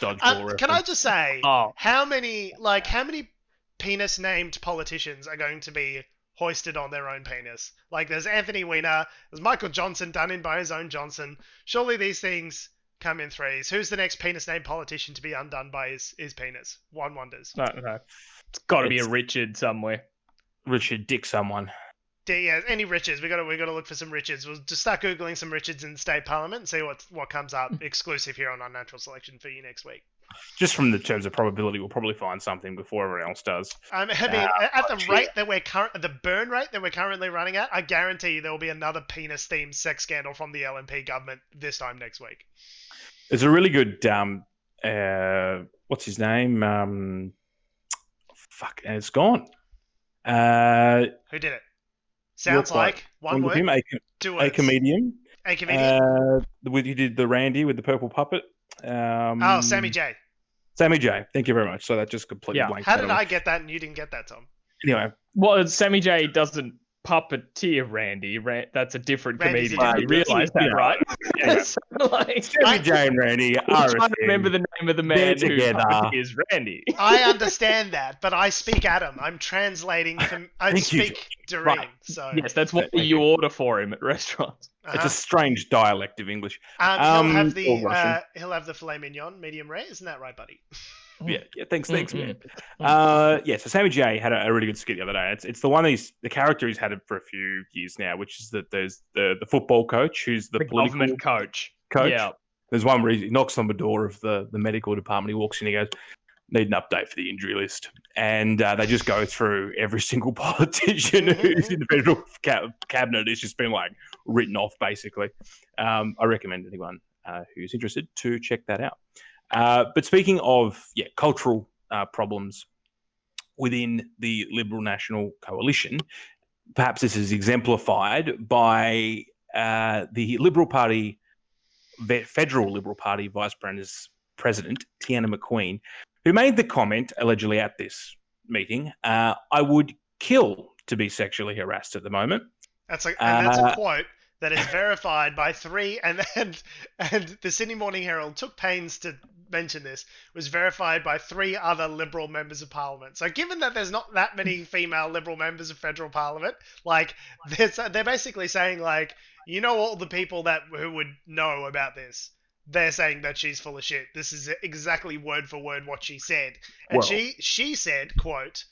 dodgeball reference? Can I just say, how many penis-named politicians are going to be hoisted on their own penis. Like, there's Anthony Weiner, there's Michael Johnson done in by his own Johnson. Surely these things come in threes. Who's the next penis-named politician to be undone by his penis? One wonders. No. It's got to be a Richard somewhere. Richard Dick someone. Yeah, any Richards. We got to look for some Richards. We'll just start googling some Richards in the state parliament and see what comes up exclusive here on Unnatural Selection for you next week. Just from the terms of probability, we'll probably find something before everyone else does. I mean, at the rate that the burn rate that we're currently running at, I guarantee you there will be another penis-themed sex scandal from the LNP government this time next week. There's a really good what's his name? And it's gone. Who did it? Sounds like one word. Two words. A comedian. A comedian. He did the Randy with the purple puppet. Sammy J. Sammy J. Thank you very much. So that just completely blanked. How did I get that and you didn't get that, Tom? Anyway. Well, Sammy J doesn't puppeteer Randy. That's a different Randy's comedian. You realise that, right? Yeah. Sammy J and Randy are I'm trying to remember the name of the man who puppeteers Randy. I understand that, but I speak Adam. I'm translating. I speak Doreen. Right. So yes, that's what you order for him at restaurants. It's a strange dialect of English. He'll have the filet mignon, medium rare. Isn't that right, buddy? Yeah. Thanks, man. So Sammy J had a really good skit the other day. It's the one the character he's had it for a few years now, which is that there's the football coach who's the political government coach. Yeah. There's one where he knocks on the door of the medical department. He walks in, he goes, "Need an update for the injury list," and they just go through every single politician who's in the federal cabinet. It's just been like written off, basically. I recommend anyone who's interested to check that out. But speaking of cultural problems within the Liberal National Coalition, perhaps this is exemplified by the Liberal Party, Federal Liberal Party Vice President, Tiana McQueen, who made the comment, allegedly at this meeting, "I would kill to be sexually harassed at the moment." That's a quote that is verified by three, and the Sydney Morning Herald took pains to mention this, was verified by three other Liberal members of Parliament. So given that there's not that many female Liberal members of Federal Parliament, like, they're basically saying, like, all the people who would know about this, they're saying that she's full of shit. This is exactly word for word what she said. And she said, quote,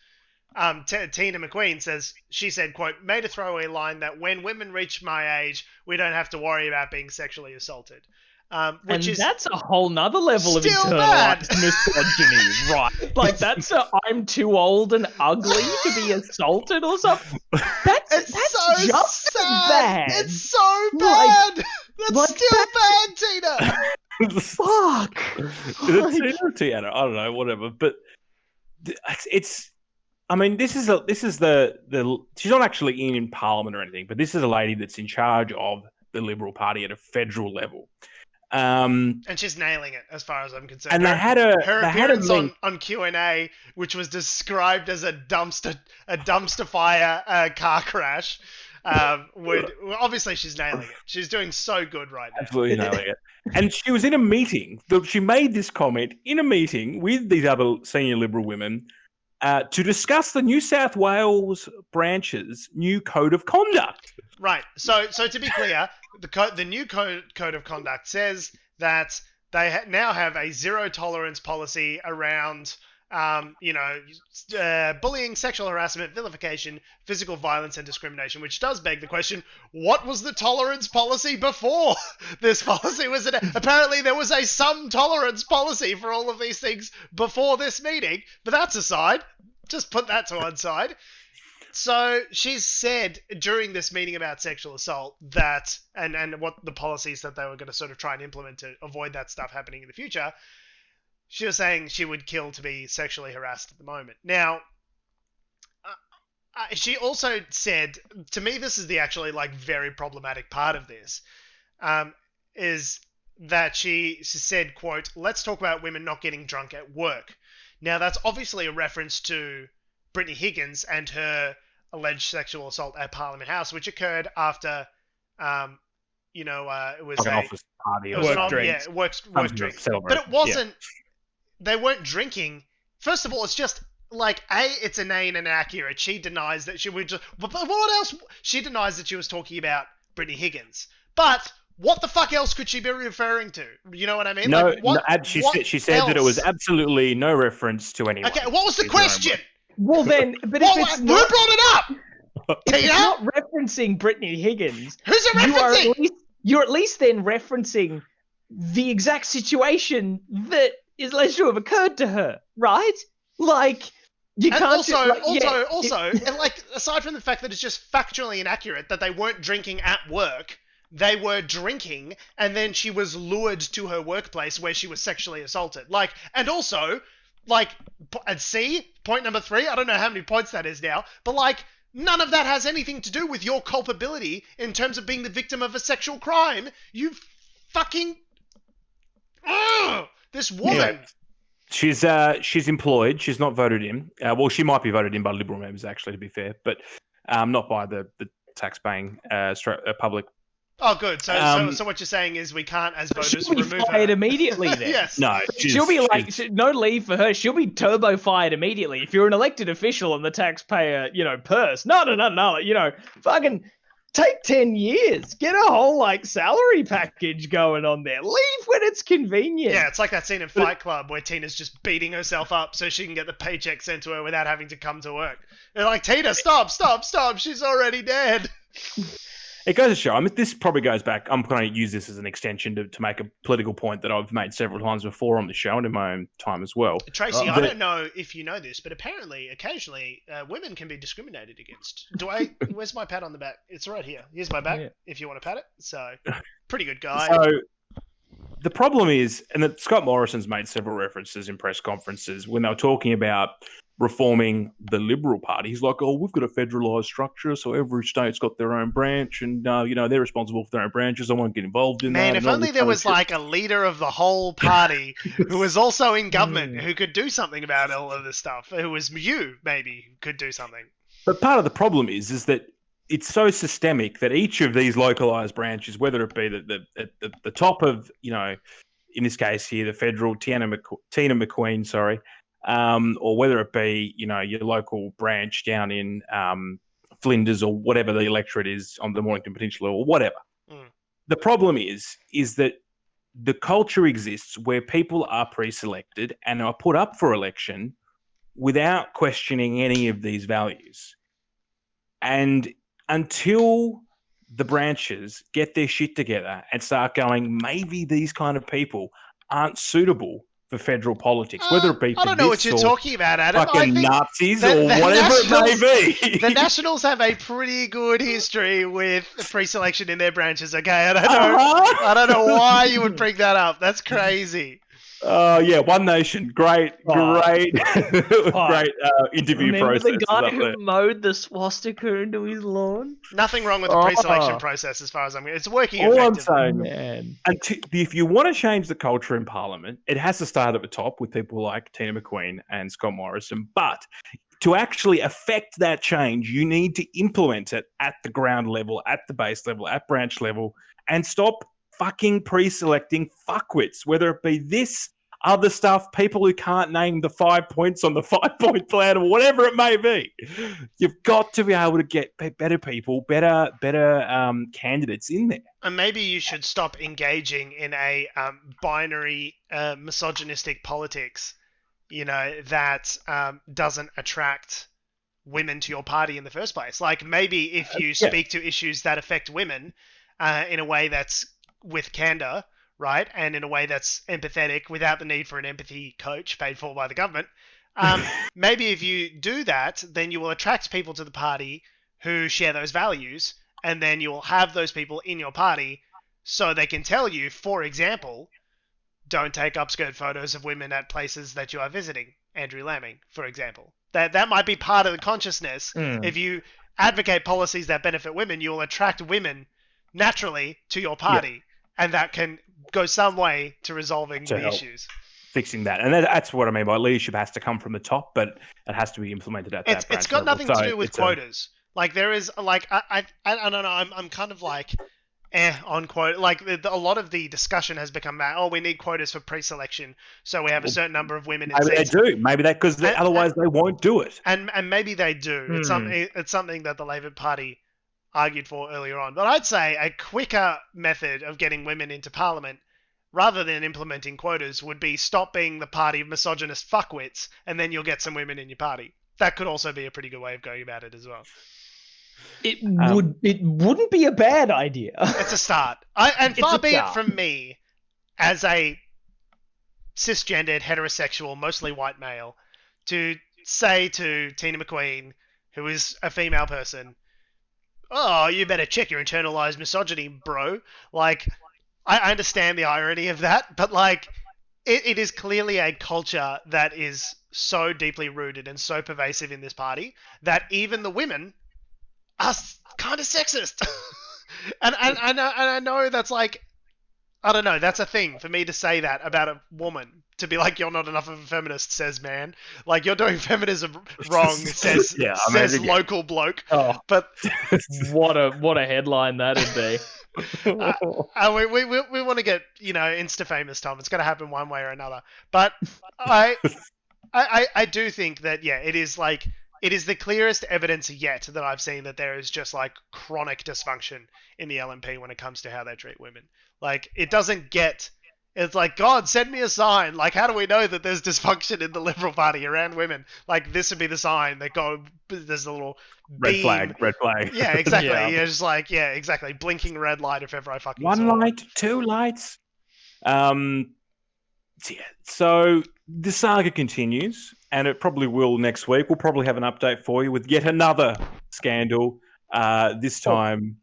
Tina McQueen says, she said, quote, "made a throwaway line that when women reach my age, we don't have to worry about being sexually assaulted." That's a whole nother level of internalized misogyny, right? Like, that's I'm too old and ugly to be assaulted or something. That's so just bad. It's so bad. That's still bad, Tina. Fuck. Tiana, I don't know, whatever. But it's. I mean, this is the. She's not actually in Parliament or anything, but this is a lady that's in charge of the Liberal Party at a federal level. And she's nailing it, as far as I'm concerned. And her appearance on Q&A, which was described as a dumpster fire car crash, obviously she's nailing it. She's doing so good right now. Absolutely nailing it. And she was in a meeting. She made this comment in a meeting with these other senior Liberal women to discuss the New South Wales branch's new code of conduct. Right. So to be clear, the new code of conduct says that they now have a zero tolerance policy around, bullying, sexual harassment, vilification, physical violence, and discrimination. Which does beg the question: what was the tolerance policy before this policy? Apparently there was a some tolerance policy for all of these things before this meeting. But that's aside. Just put that to one side. So she's said during this meeting about sexual assault that, and what the policies that they were going to sort of try and implement to avoid that stuff happening in the future, she was saying she would kill to be sexually harassed at the moment. Now, she also said, to me this is the actually like very problematic part of this, is that she said, quote, "let's talk about women not getting drunk at work." Now, that's obviously a reference to Brittany Higgins and her alleged sexual assault at Parliament House, which occurred after, it was like an office party or work drinks. Yeah, work drinks. But it wasn't. They weren't drinking. First of all, it's just like, A, it's inane and inaccurate. She denies that she would just... But what else? She denies that she was talking about Brittany Higgins. But what the fuck else could she be referring to? You know what I mean? No, like, she said that it was absolutely no reference to anyone. Okay, what was the question? Well then, but if it's who not, brought it up? if it's not referencing Brittany Higgins, Who's it referencing? You're at least then referencing the exact situation that is alleged to have occurred to her, right? Like, you and can't... Also, and like, aside from the fact that it's just factually inaccurate that they weren't drinking at work, they were drinking, and then she was lured to her workplace where she was sexually assaulted. Like, and also, like, and C, point number 3, I don't know how many points that is now, but like, none of that has anything to do with your culpability in terms of being the victim of a sexual crime. You fucking... this woman... Yeah. She's employed. She's not voted in. Well, she might be voted in by Liberal members, actually, to be fair, but not by the tax-paying public. Oh, good. So what you're saying is we can't, as voters, remove her. She'll be fired immediately then. Yes. No, she'll be like, no leave for her. She'll be turbo fired immediately. If you're an elected official and the taxpayer, purse. No. Fucking take 10 years. Get a whole, salary package going on there. Leave when it's convenient. Yeah, it's like that scene in Fight Club where Tina's just beating herself up so she can get the paycheck sent to her without having to come to work. They're like, Tina, stop. She's already dead. It goes to show. I mean, this probably goes back. I'm going to use this as an extension to make a political point that I've made several times before on the show and in my own time as well. Tracy, I don't know if you know this, but apparently, occasionally, women can be discriminated against. Where's my pat on the back? It's right here. Here's my back, if you want to pat it. So, pretty good guy. So, the problem is, and that Scott Morrison's made several references in press conferences when they were talking about reforming the Liberal Party. He's like, oh, we've got a federalised structure, so every state's got their own branch, and they're responsible for their own branches. I won't get involved in that. Man, if only there was like a leader of the whole party who was also in government who could do something about all of this stuff. Who was you, maybe, could do something. But part of the problem is that it's so systemic that each of these localised branches, whether it be the top of, in this case here, the federal Tina McQueen, sorry, or whether it be, your local branch down in Flinders or whatever the electorate is on the Mornington Peninsula or whatever. The problem is that the culture exists where people are pre-selected and are put up for election without questioning any of these values. And until the branches get their shit together and start going, maybe these kind of people aren't suitable for federal politics, whether it be for I don't know what you're talking about, Adam. Fucking Nazis or whatever it may be. The Nationals have a pretty good history with pre-selection in their branches. Okay, I don't know why you would bring that up. That's crazy. Yeah, One Nation, great interview Remember process. the guy who mowed the swastika into his lawn? Nothing wrong with the pre-selection process, as far as I'm concerned. It's working. All effectively. I'm saying, man, if you want to change the culture in Parliament, it has to start at the top with people like Tina McQueen and Scott Morrison. But to actually affect that change, you need to implement it at the ground level, at the base level, at branch level, and stop fucking pre-selecting fuckwits, whether it be this other stuff, people who can't name the 5 points on the 5-point plan or whatever it may be. You've got to be able to get better people, better candidates in there. And maybe you should stop engaging in a binary misogynistic politics, that doesn't attract women to your party in the first place. Like, maybe if you speak to issues that affect women in a way that's with candor, right, and in a way that's empathetic without the need for an empathy coach paid for by the government, maybe if you do that, then you will attract people to the party who share those values, and then you will have those people in your party so they can tell you, for example, don't take upskirt photos of women at places that you are visiting. Andrew Lambing, for example. That might be part of the consciousness. If you advocate policies that benefit women, you will attract women naturally to your party, and that can go some way to resolving the issues. Fixing that. And that's what I mean by leadership has to come from the top, but it has to be implemented at that branch It's got level. nothing to do with quotas. Like, there is, like, I don't know, I'm kind of like, on quota. Like a lot of the discussion has become that, oh, we need quotas for pre-selection, so we have a certain number of women in Maybe they seats. do. Maybe that because otherwise they won't do it. And maybe they do. It's something that the Labour Party argued for earlier on. But I'd say a quicker method of getting women into Parliament, rather than implementing quotas, would be stop being the party of misogynist fuckwits, and then you'll get some women in your party. That could also be a pretty good way of going about it as well. It wouldn't be a bad idea. It's a start. Far be it from me, as a cisgendered, heterosexual, mostly white male, to say to Tina McQueen, who is a female person, oh, you better check your internalized misogyny, bro. Like, I understand the irony of that, but like, it is clearly a culture that is so deeply rooted and so pervasive in this party that even the women are kind of sexist. and I know that's like, I don't know, that's a thing for me to say that about a woman. To be like, you're not enough of a feminist, says man. Like, you're doing feminism wrong, says local bloke. Oh, but what a headline that'd be. we want to get, Insta famous, Tom. It's going to happen one way or another. But I do think that, it is like, it is the clearest evidence yet that I've seen that there is just like chronic dysfunction in the LNP when it comes to how they treat women. Like, it doesn't get... It's like, God, send me a sign. Like, how do we know that there's dysfunction in the Liberal Party around women? Like, this would be the sign that there's a little beam. Red flag. Yeah, exactly. Yeah. Just like, yeah, exactly. Blinking red light if ever I fucking One saw light, two lights. So the saga continues, and it probably will next week. We'll probably have an update for you with yet another scandal this time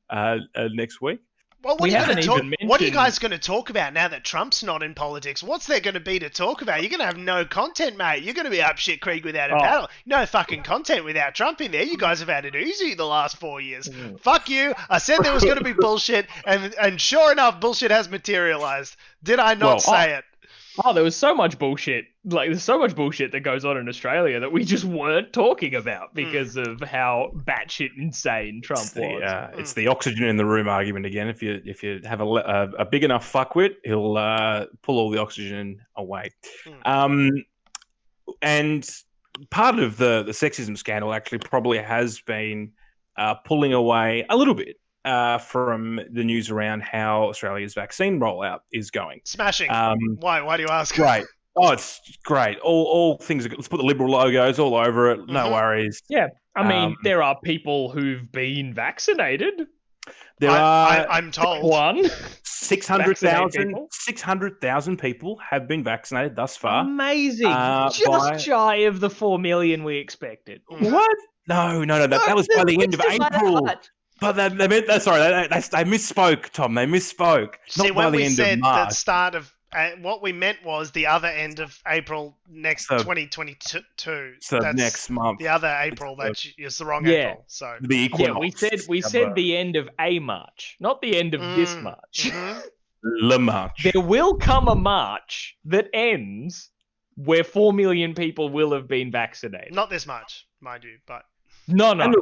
next week. Well, what are you guys going to talk about now that Trump's not in politics? What's there going to be to talk about? You're going to have no content, mate. You're going to be up shit creek without a paddle. No fucking content without Trump in there. You guys have had it easy the last 4 years. Fuck you. I said there was going to be bullshit, and sure enough, bullshit has materialized. Did I not say it? Oh, there was so much bullshit. Like, there's so much bullshit that goes on in Australia that we just weren't talking about because of how batshit insane Trump was. It's the oxygen in the room argument again. If you have a big enough fuckwit, he'll pull all the oxygen away. And part of the sexism scandal actually probably has been pulling away a little bit from the news around how Australia's vaccine rollout is going. Smashing. Why do you ask? Great. Oh, it's great. All things. Let's put the Liberal logos all over it. No worries. Yeah. I mean, there are people who've been vaccinated. I'm told 600,000 people have been vaccinated thus far. Amazing. Just shy of the 4 million we expected. What? No. That was by the end of April. But they misspoke, Tom. They misspoke. See, when we said the start of what we meant was the other end of April 2022. So that's next month. The other April is the wrong April. So the equinox. Yeah, we said the end of a March, not the end of this March. Le March. There will come a March that ends where 4 million people will have been vaccinated. Not this March, mind you, but. No, March.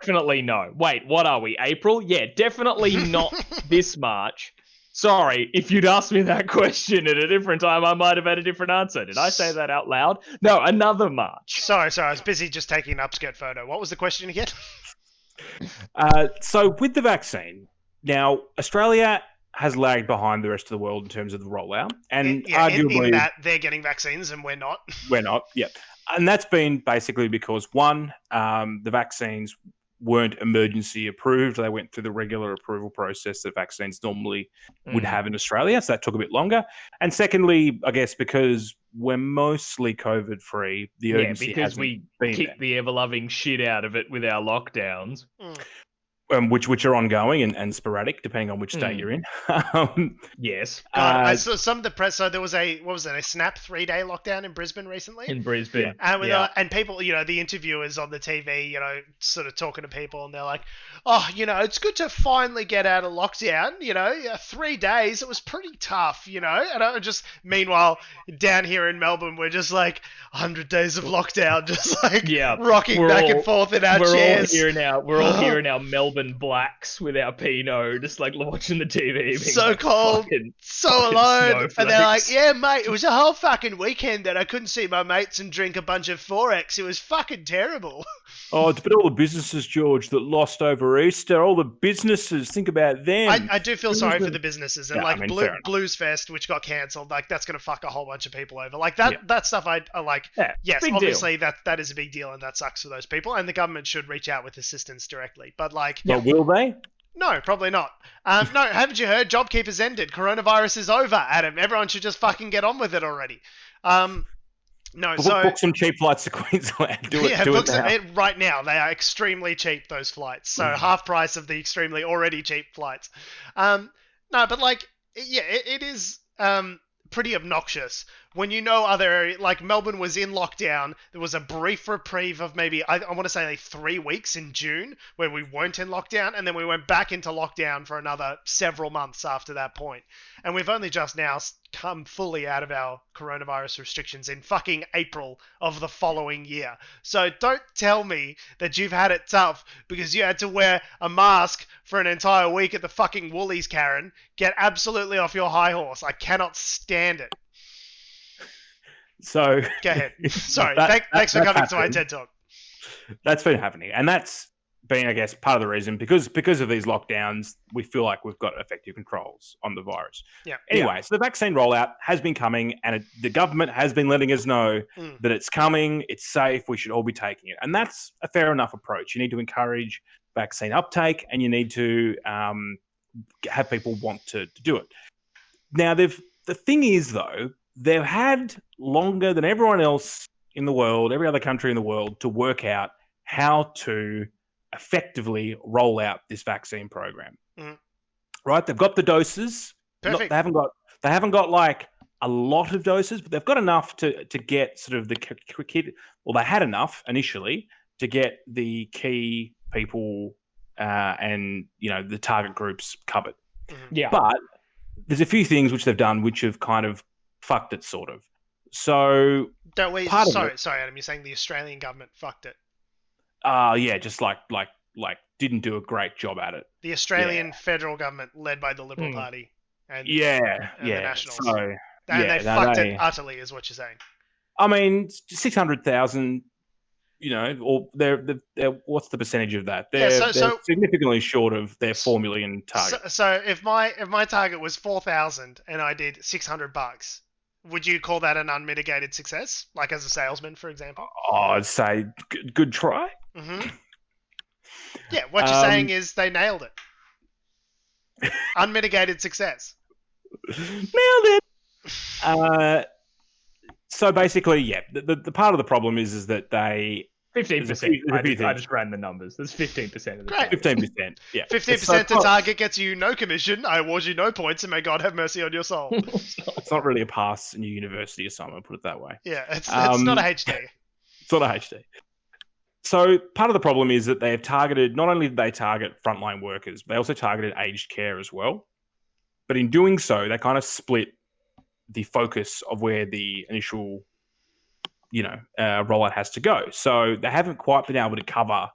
Definitely no. Wait, what are we? April? Yeah, definitely not this March. Sorry, if you'd asked me that question at a different time, I might have had a different answer. Did I say that out loud? No, another March. Sorry, I was busy just taking an upskirt photo. What was the question again? So with the vaccine, now Australia has lagged behind the rest of the world in terms of the rollout, and arguably in that they're getting vaccines and we're not. We're not. Yeah. And that's been basically because, one, the vaccines weren't emergency approved. They went through the regular approval process that vaccines normally would have in Australia, so that took a bit longer. And secondly, I guess because we're mostly COVID-free, the urgency because we kick the ever-loving shit out of it with our lockdowns. Which are ongoing and sporadic, depending on which state you're in. Yes. I saw some of the press. So there was a snap 3-day lockdown in Brisbane recently. In Brisbane. And people, the interviewers on the TV, sort of talking to people, and they're like, oh, it's good to finally get out of lockdown. 3 days, it was pretty tough, And I just, meanwhile, down here in Melbourne, we're just like 100 days of lockdown, just like rocking back and forth in our chairs. We're all here in our Melbourne Brisbane Blacks with our Pinot, just like watching the TV. Being So like, cold, fucking so alone. And they're like, snowflakes. yeah, mate, it was a whole fucking weekend that I couldn't see my mates and drink a bunch of 4X. It was fucking terrible. Oh, but all the businesses, George, that lost over Easter, all the businesses, think about them. I do feel sorry for the businesses. And Yeah, like I mean, fair enough. Blues Fest, which got cancelled, like that's going to fuck a whole bunch of people over. Like that stuff I like. Yeah, Yes, big obviously that is a big deal and that sucks for those people. And the government should reach out with assistance directly. But like, But will they? no, probably not. No, haven't you heard? JobKeeper's ended. Coronavirus is over, Adam. Everyone should just fucking get on with it already. No, so book some cheap flights to Queensland. Do it. yeah, Do books it now. right now. They are extremely cheap. Those flights, so half price of the extremely already cheap flights. No, but like, yeah, it is pretty obnoxious when you know other areas. Like Melbourne was in lockdown. There was a brief reprieve of maybe I want to say like 3 weeks in June where we weren't in lockdown, and then we went back into lockdown for another several months after that point. And we've only just now come fully out of our coronavirus restrictions in fucking April of the following year. So don't tell me that you've had it tough because you had to wear a mask for an entire week at the fucking Woolies, Karen. Get absolutely off your high horse. I cannot stand it. So Go ahead. Sorry. Thanks for coming to my TED Talk. That's been happening, and that's been, I guess, part of the reason because of these lockdowns, we feel like we've got effective controls on the virus. Yeah. Anyway, so the vaccine rollout has been coming, and the government has been letting us know that it's coming, it's safe, we should all be taking it, and that's a fair enough approach. You need to encourage vaccine uptake, and you need to have people want to do it. Now, the thing is, though, they've had longer than everyone else in the world, every other country in the world, to work out how to effectively roll out this vaccine program. Right? They've got the doses. Perfect. They haven't got like a lot of doses, but they've got enough to get sort of the key. Well, they had enough initially to get the key people and the target groups covered. Yeah. But there's a few things which they've done which have kind of fucked it, sort of. So Don't we? part of Sorry, Adam. You're saying the Australian government fucked it. yeah, just like didn't do a great job at it. The Australian federal government, led by the Liberal Party, and the Nationals. So they fucked it utterly, is what you're saying. I mean, 600,000. Or they're what's the percentage of that? They're significantly short of their 4 million target. So if my target was 4,000 and I did $600, would you call that an unmitigated success? Like as a salesman, for example? Oh, I'd say good try. Mm-hmm. Yeah, what you're saying is they nailed it. Unmitigated success. Nailed it. So basically, yeah, the part of the problem is that they 15%. I just ran the numbers. There's 15% of the Great. 15%. Yeah, 15% to target gets you no commission. I award you no points, and may God have mercy on your soul. It's not really a pass in your university assignment, put it that way. Yeah, it's not a HD. It's not a HD. So part of the problem is that they have targeted, not only did they target frontline workers, they also targeted aged care as well. But in doing so, they kind of split the focus of where the initial, rollout has to go. So they haven't quite been able to cover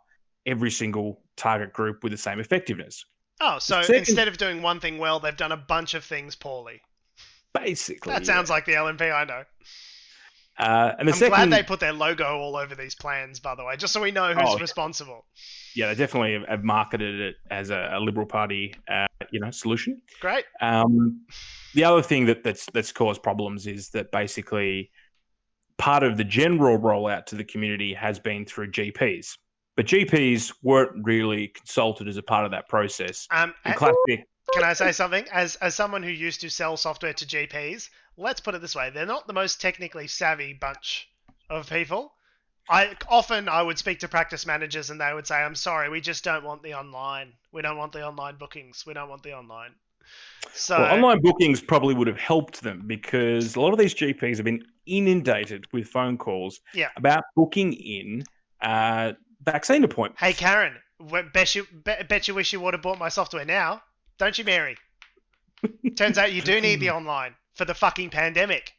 every single target group with the same effectiveness. Oh, so instead of doing one thing well, they've done a bunch of things poorly. Basically. That sounds like the LNP, I know. And I'm glad they put their logo all over these plans, by the way, just so we know who's responsible. Yeah, they definitely have marketed it as a Liberal Party, solution. Great. The other thing that's caused problems is that basically part of the general rollout to the community has been through GPs, but GPs weren't really consulted as a part of that process. Can I say something? As someone who used to sell software to GPs, let's put it this way: they're not the most technically savvy bunch of people. I would speak to practice managers and they would say, "I'm sorry, we just don't want the online. We don't want the online bookings. We don't want the online." So online bookings probably would have helped them because a lot of these GPs have been inundated with phone calls about booking in vaccine appointments. Hey, Karen, bet you wish you would have bought my software now. Don't you, Mary? Turns out you do need the online for the fucking pandemic.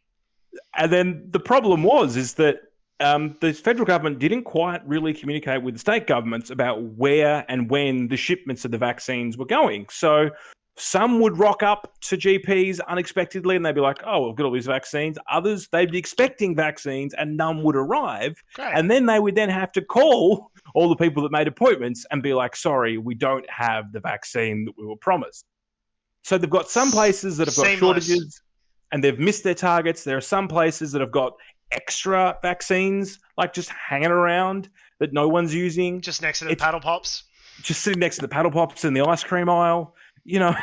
And then the problem is that the federal government didn't quite really communicate with the state governments about where and when the shipments of the vaccines were going. So some would rock up to GPs unexpectedly and they'd be like, oh, we've got all these vaccines. Others, they'd be expecting vaccines and none would arrive. Great. And then they would then have to call all the people that made appointments and be like, sorry, we don't have the vaccine that we were promised. So they've got some places that have got shortages and they've missed their targets. There are some places that have got extra vaccines, like just hanging around that no one's using. Just next to the paddle pops. Just sitting next to the paddle pops in the ice cream aisle. You know,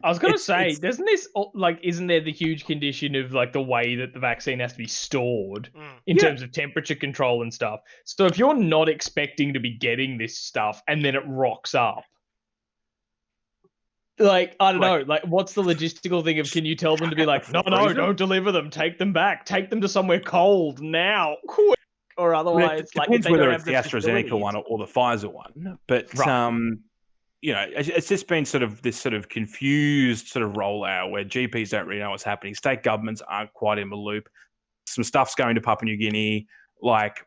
I was going to say, isn't there the huge condition of like the way that the vaccine has to be stored in terms of temperature control and stuff? So if you're not expecting to be getting this stuff and then it rocks up, like, I don't know, like what's the logistical thing of, can you tell them to be like, no, don't deliver them, take them back, take them to somewhere cold now, quick, or otherwise, it depends whether it's the AstraZeneca one or the Pfizer one, but you know, it's just been sort of this sort of confused sort of rollout where GPs don't really know what's happening. State governments aren't quite in the loop. Some stuff's going to Papua New Guinea. Like,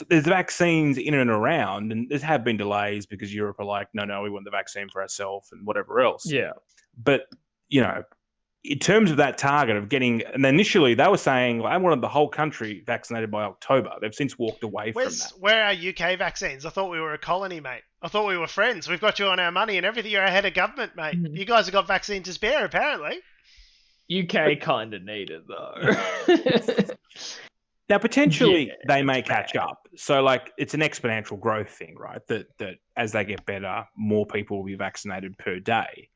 there's vaccines in and around, and there have been delays because Europe are like, no, we want the vaccine for ourselves and whatever else. Yeah. But, you know, in terms of that target of getting, and initially they were saying, I wanted the whole country vaccinated by October. They've since walked away from that. Where are UK vaccines? I thought we were a colony, mate. I thought we were friends. We've got you on our money and everything. You're ahead of government, mate. You guys have got vaccine to spare, apparently. UK kind of need it, though. Now, potentially they may catch up. So, like, it's an exponential growth thing, right? That as they get better, more people will be vaccinated per day.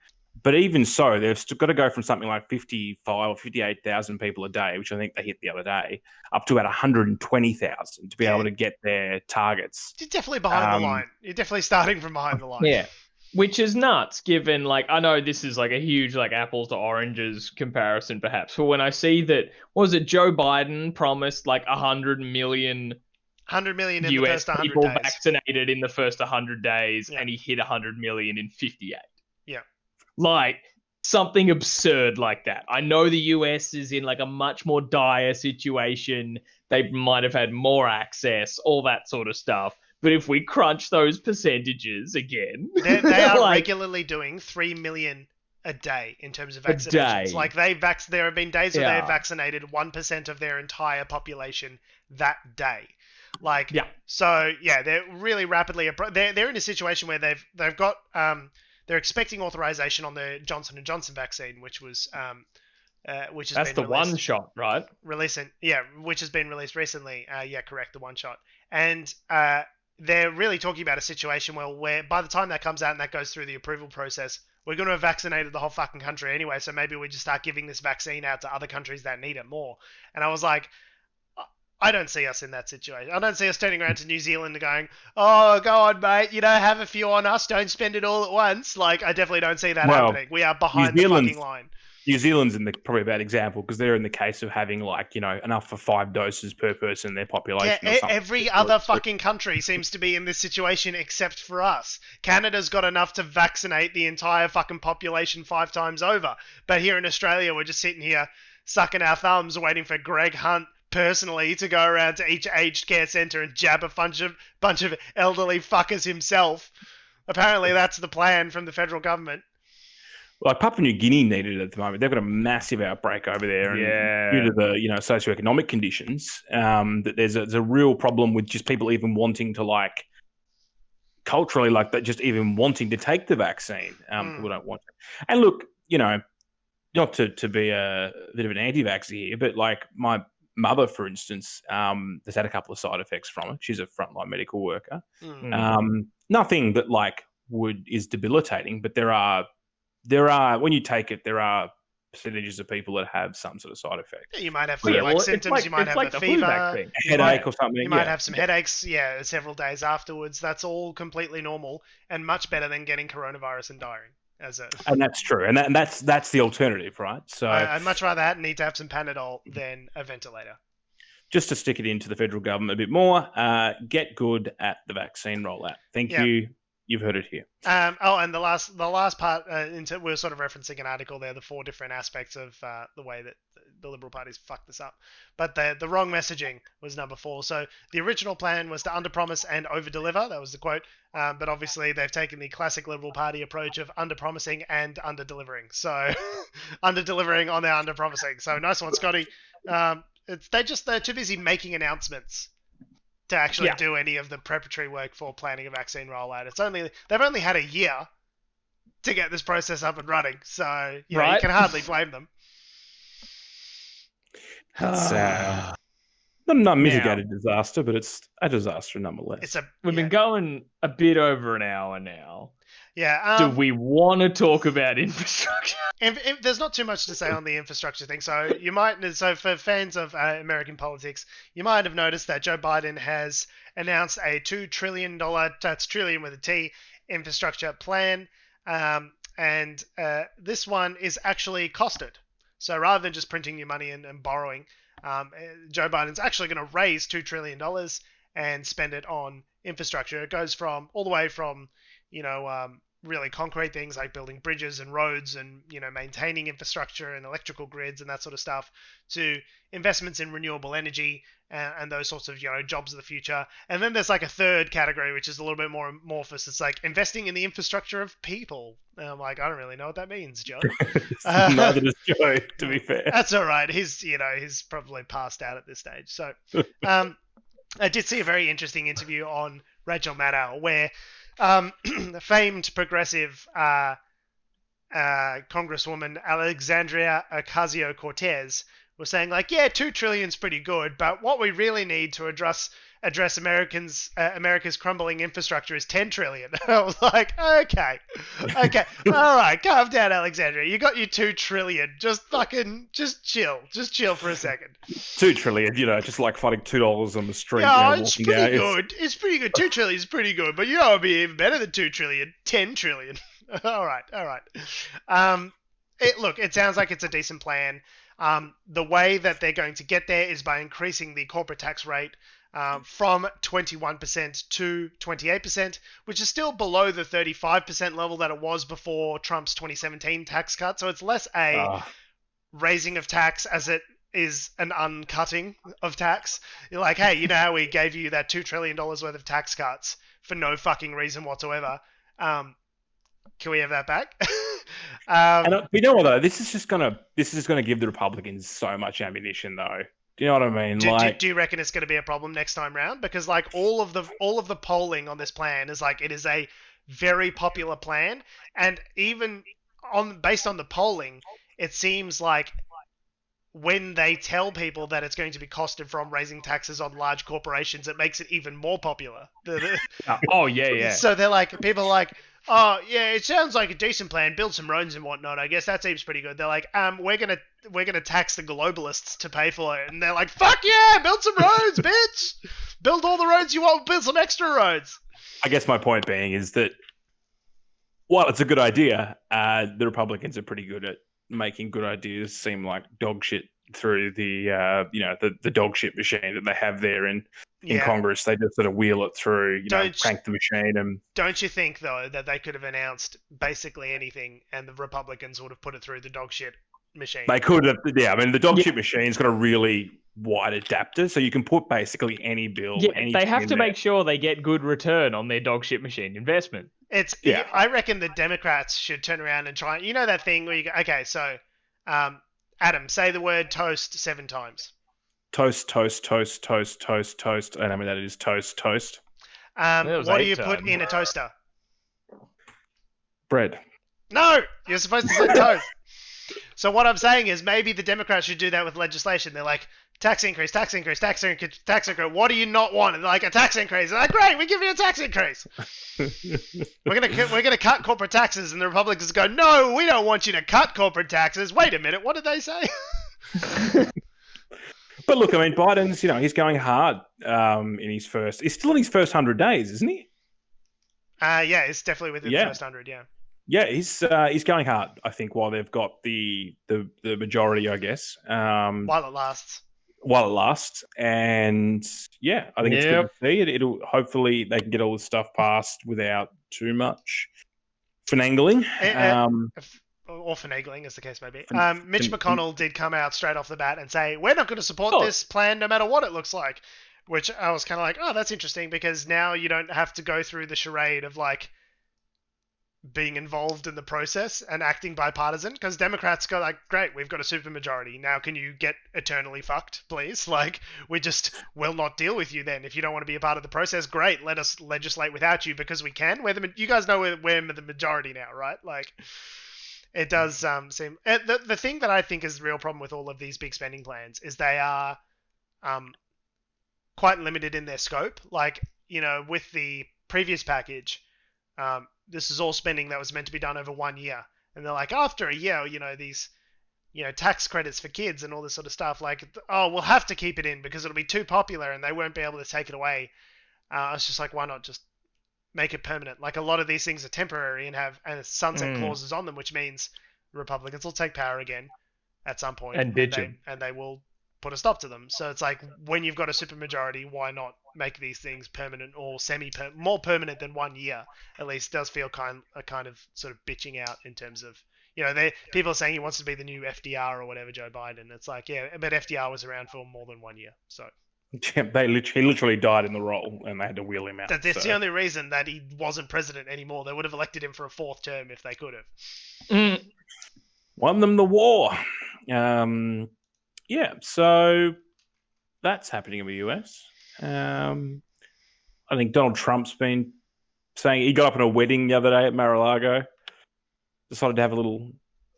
But even so, they've still got to go from something like 55 or 58,000 people a day, which I think they hit the other day, up to about 120,000 to be able to get their targets. You're definitely behind the line. You're definitely starting from behind the line. Yeah, which is nuts, given, like, I know this is like a huge, like, apples to oranges comparison, perhaps. But when I see that, what was it, Joe Biden promised like 100 million in US the first 100 people days. Vaccinated in the first 100 days, and he hit 100 million in 58. Yeah. Like, something absurd like that. I know the US is in like a much more dire situation. They might have had more access, all that sort of stuff. But if we crunch those percentages again... They are regularly doing 3 million a day in terms of vaccinations. Like, there have been days where they have vaccinated 1% of their entire population that day. Like, so, they're really rapidly... They're in a situation where they've got... they're expecting authorization on the Johnson & Johnson vaccine, which has That's the one shot, right? Which has been released recently. Correct, the one shot. And they're really talking about a situation where by the time that comes out and that goes through the approval process, we're going to have vaccinated the whole fucking country anyway, so maybe we just start giving this vaccine out to other countries that need it more. And I was like, I don't see us in that situation. I don't see us turning around to New Zealand and going, oh, go on, mate, have a few on us, don't spend it all at once. Like, I definitely don't see that happening. We are behind the fucking line. New Zealand's probably a bad example because they're in the case of having, like, enough for 5 doses per person in their population. Yeah, every other fucking country seems to be in this situation except for us. Canada's got enough to vaccinate the entire fucking population 5 times over. But here in Australia, we're just sitting here sucking our thumbs waiting for Greg Hunt personally to go around to each aged care centre and jab a bunch of elderly fuckers himself. Apparently that's the plan from the federal government. Like, Papua New Guinea needed it at the moment. They've got a massive outbreak over there, and due to the socioeconomic conditions, that there's a real problem with just people even wanting to, like, culturally, like, that, just even wanting to take the vaccine. People don't want it. And look, not to be a bit of an anti-vaxxer here, but, like, my mother, for instance, has had a couple of side effects from it. She's a frontline medical worker. Nothing that, like, is debilitating, but there are when you take it, there are percentages of people that have some sort of side effect. Yeah, you might have flu-like symptoms. You might have a fever, a headache or something. You might have some headaches, several days afterwards. That's all completely normal and much better than getting coronavirus and dying. And that's true, and that's the alternative, right? So I'd much rather need to have some Panadol than a ventilator. Just to stick it into the federal government a bit more, get good at the vaccine rollout. Thank you. You've heard it here. And the last part, we were sort of referencing an article there, the 4 different aspects of the way that the Liberal Party's fucked this up. But the wrong messaging was number 4. So the original plan was to underpromise and overdeliver. That was the quote. But obviously they've taken the classic Liberal Party approach of underpromising and underdelivering. So underdelivering on their underpromising. So nice one, Scotty. They're too busy making announcements to actually do any of the preparatory work for planning a vaccine rollout. They've only had a year to get this process up and running, so you can hardly blame them. It's not a mitigated disaster, but it's a disaster nonetheless. We've been going a bit over an hour now. Yeah. Do we want to talk about infrastructure? There's not too much to say on the infrastructure thing. So for fans of American politics, you might have noticed that Joe Biden has announced a $2 trillion, that's trillion with a T, infrastructure plan. And this one is actually costed. So rather than just printing your money and borrowing, Joe Biden's actually going to raise $2 trillion and spend it on infrastructure. It goes all the way from, really concrete things like building bridges and roads and, maintaining infrastructure and electrical grids and that sort of stuff, to investments in renewable energy and those sorts of, jobs of the future. And then there's like a third category, which is a little bit more amorphous. It's like investing in the infrastructure of people. And I'm like, I don't really know what that means, Joe. Neither does Joe, to be fair. That's all right. He's probably passed out at this stage. So I did see a very interesting interview on Rachel Maddow where famed progressive Congresswoman Alexandria Ocasio-Cortez was saying, like, yeah, $2 trillion's pretty good, but what we really need to address America's crumbling infrastructure is $10 trillion. I was like, okay, all right, calm down, Alexandria. You got your $2 trillion. Just chill for a second. $2 trillion, just like finding $2 on the street. Yeah, it's pretty good. It's pretty good. $2 trillion is pretty good, but it'd be even better than $2 trillion. $10 trillion. All right. It sounds like it's a decent plan. The way that they're going to get there is by increasing the corporate tax rate from 21% to 28%, which is still below the 35% level that it was before Trump's 2017 tax cut. So it's less a raising of tax as it is an uncutting of tax. You're like, hey, you know how we gave you that $2 trillion worth of tax cuts for no fucking reason whatsoever? Can we have that back? And you know what though? This is just gonna give the Republicans so much ammunition, though. Do you know what I mean? Do you reckon it's going to be a problem next time round? Because like all of the polling on this plan is like it is a very popular plan, and even based on the polling, it seems like when they tell people that it's going to be costed from raising taxes on large corporations, it makes it even more popular. Oh yeah. So they're like, people are like, oh yeah, it sounds like a decent plan. Build some roads and whatnot. I guess that seems pretty good. They're like, we're gonna tax the globalists to pay for it, and they're like, fuck yeah, build some roads, bitch. Build all the roads you want. Build some extra roads. I guess my point being is that while it's a good idea, the Republicans are pretty good at making good ideas seem like dog shit through the dog shit machine that they have there in Congress. They just sort of wheel it through, crank the machine. And don't you think though that they could have announced basically anything and the Republicans would have put it through the dog shit machine? They could have. Yeah, I mean the dog shit machine's got a really wide adapter, so you can put basically any bill. Yeah, they have to make sure they get good return on their dog shit machine investment. I reckon the Democrats should turn around and try. You know that thing where you go, okay, so Adam, say the word toast 7 times. Toast, toast, toast, toast, toast, toast. And I mean that is toast, toast. What do you put in a toaster? Bread. No, you're supposed to say toast. So what I'm saying is maybe the Democrats should do that with legislation. They're like, tax increase, tax increase, tax increase, tax increase. What do you not want? And they're like, a tax increase. They're like, great, we give you a tax increase. We're gonna cut corporate taxes, and the Republicans go, no, we don't want you to cut corporate taxes. Wait a minute, what did they say? But look, I mean, Biden's, he's going hard he's still in his first 100 days, isn't he? Yeah, it's definitely within the first 100, yeah. Yeah, he's going hard, I think, while they've got the majority, I guess. While it lasts. And yeah, I think it's good to see it. It'll hopefully they can get all this stuff passed without too much finagling. or finagling, as the case may be. Fin- Mitch fin- McConnell did come out straight off the bat and say, we're not going to support Oh. this plan no matter what it looks like. Which I was kind of like, oh, that's interesting, because now you don't have to go through the charade of, like, being involved in the process and acting bipartisan, because Democrats go like, great, we've got a supermajority. Now can you get eternally fucked, please? Like, we just will not deal with you then. If you don't want to be a part of the process, great, let us legislate without you because we can. You guys know we're the majority now, right? Like, it does seem... The thing that I think is the real problem with all of these big spending plans is they are quite limited in their scope. Like, with the previous package, this is all spending that was meant to be done over 1 year. And they're like, after a year, these, tax credits for kids and all this sort of stuff, like, oh, we'll have to keep it in because it'll be too popular and they won't be able to take it away. I was just like, why not just make it permanent? Like, a lot of these things are temporary and have sunset clauses on them, which means Republicans will take power again at some point. And bitch 'em. And they will put a stop to them. So it's like, when you've got a supermajority, why not make these things permanent or more permanent than 1 year? At least does feel kind of sort of bitching out in terms of, people are saying he wants to be the new FDR or whatever, Joe Biden. It's like, yeah, but FDR was around for more than 1 year. So he literally died in the role and they had to wheel him out. that's the only reason that he wasn't president anymore. They would have elected him for a 4th term if they could have. Won them the war. Yeah, so that's happening in the US. I think Donald Trump's been saying he got up in a wedding the other day at Mar-a-Lago. Decided to have a little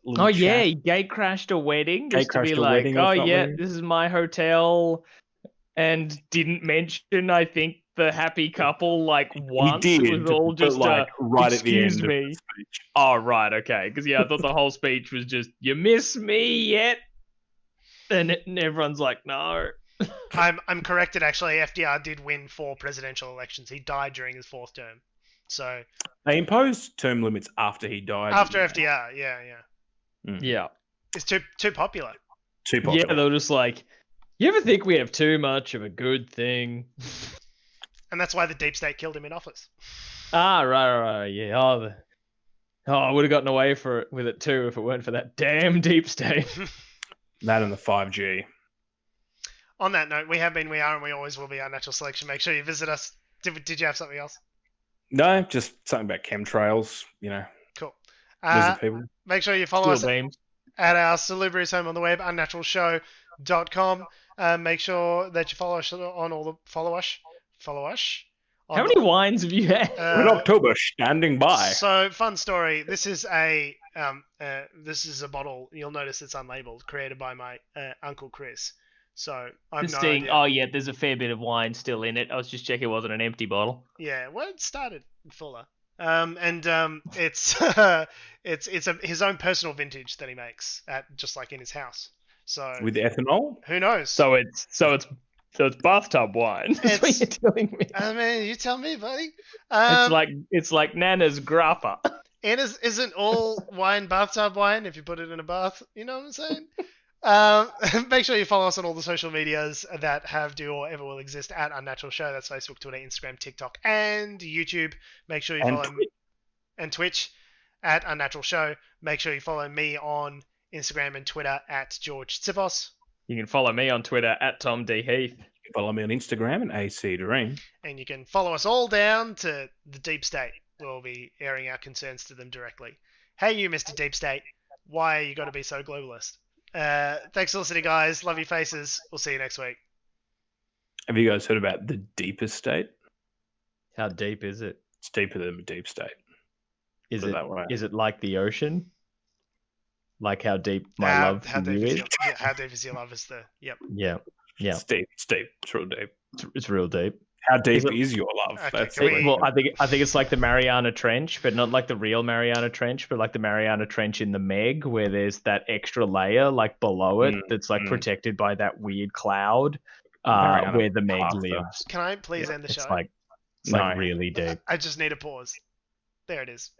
Oh chat. yeah, he gate crashed a wedding just to be like, wedding or oh yeah, something. this is my hotel, and didn't mention, I think, the happy couple like once. He did, It was all but, just like, right at the excuse end me. of the speech. Oh right, okay, because I thought the whole speech was just, you miss me yet? And everyone's like, no. I'm corrected, actually. FDR did win 4 presidential elections. He died during his 4th term. So They imposed term limits after he died. after FDR, yeah. Yeah. It's too popular. Too popular. Yeah, they were just like, you ever think we have too much of a good thing? And that's why the deep state killed him in office. Ah, right, yeah. I would have gotten away with it too if it weren't for that damn deep state. That and the 5G. On that note, we have been, we are, and we always will be Unnatural Selection. Make sure you visit us. Did you have something else? No, just something about chemtrails, Cool. lizard people. Make sure you follow Steel us beams. at our salubrious home on the web, unnaturalshow.com. Make sure that you follow us on all the... Follow us. How many wines have you had? In October, standing by. So, fun story. This is a bottle. You'll notice it's unlabeled, created by my uncle Chris. So I've no idea. Oh yeah, there's a fair bit of wine still in it. I was just checking it wasn't an empty bottle. Yeah, well, it started fuller. It's his own personal vintage that he makes at just like in his house. So With ethanol? who knows? So it's bathtub wine. That's what you're telling me. I mean, you tell me, buddy. It's like Nana's grappa. And isn't all wine bathtub wine if you put it in a bath? You know what I'm saying? Make sure you follow us on all the social medias that have, do, or ever will exist at Unnatural Show. That's Facebook, Twitter, Instagram, TikTok, and YouTube. Make sure you follow me and Twitch at Unnatural Show. Make sure you follow me on Instagram and Twitter at George Tsipos. You can follow me on Twitter at Tom D Heath. Follow me on Instagram and AC Doreen. And you can follow us all down to the Deep State. We'll be airing our concerns to them directly. Hey, you, Mr. Deep State. Why you got to be so globalist? Thanks for listening, guys. Love your faces. We'll see you next week. Have you guys heard about the deepest state? How deep is it? It's deeper than the deep state. Is Put it it that way. is it like the ocean? Like how deep my love how for deep you is is? how deep is your love? Is the yep. Yeah. It's deep. It's deep. It's real deep. It's real deep. How deep Is it- is your love? Okay, That's can the we- Well, I think it's like the Mariana Trench, but not like the real Mariana Trench, but like the Mariana Trench in the Meg, where there's that extra layer like below it that's like protected by that weird cloud, Mariana where the Meg Pasta. lives. Can I please end the it's show? like No. really deep. I just need a pause. There it is.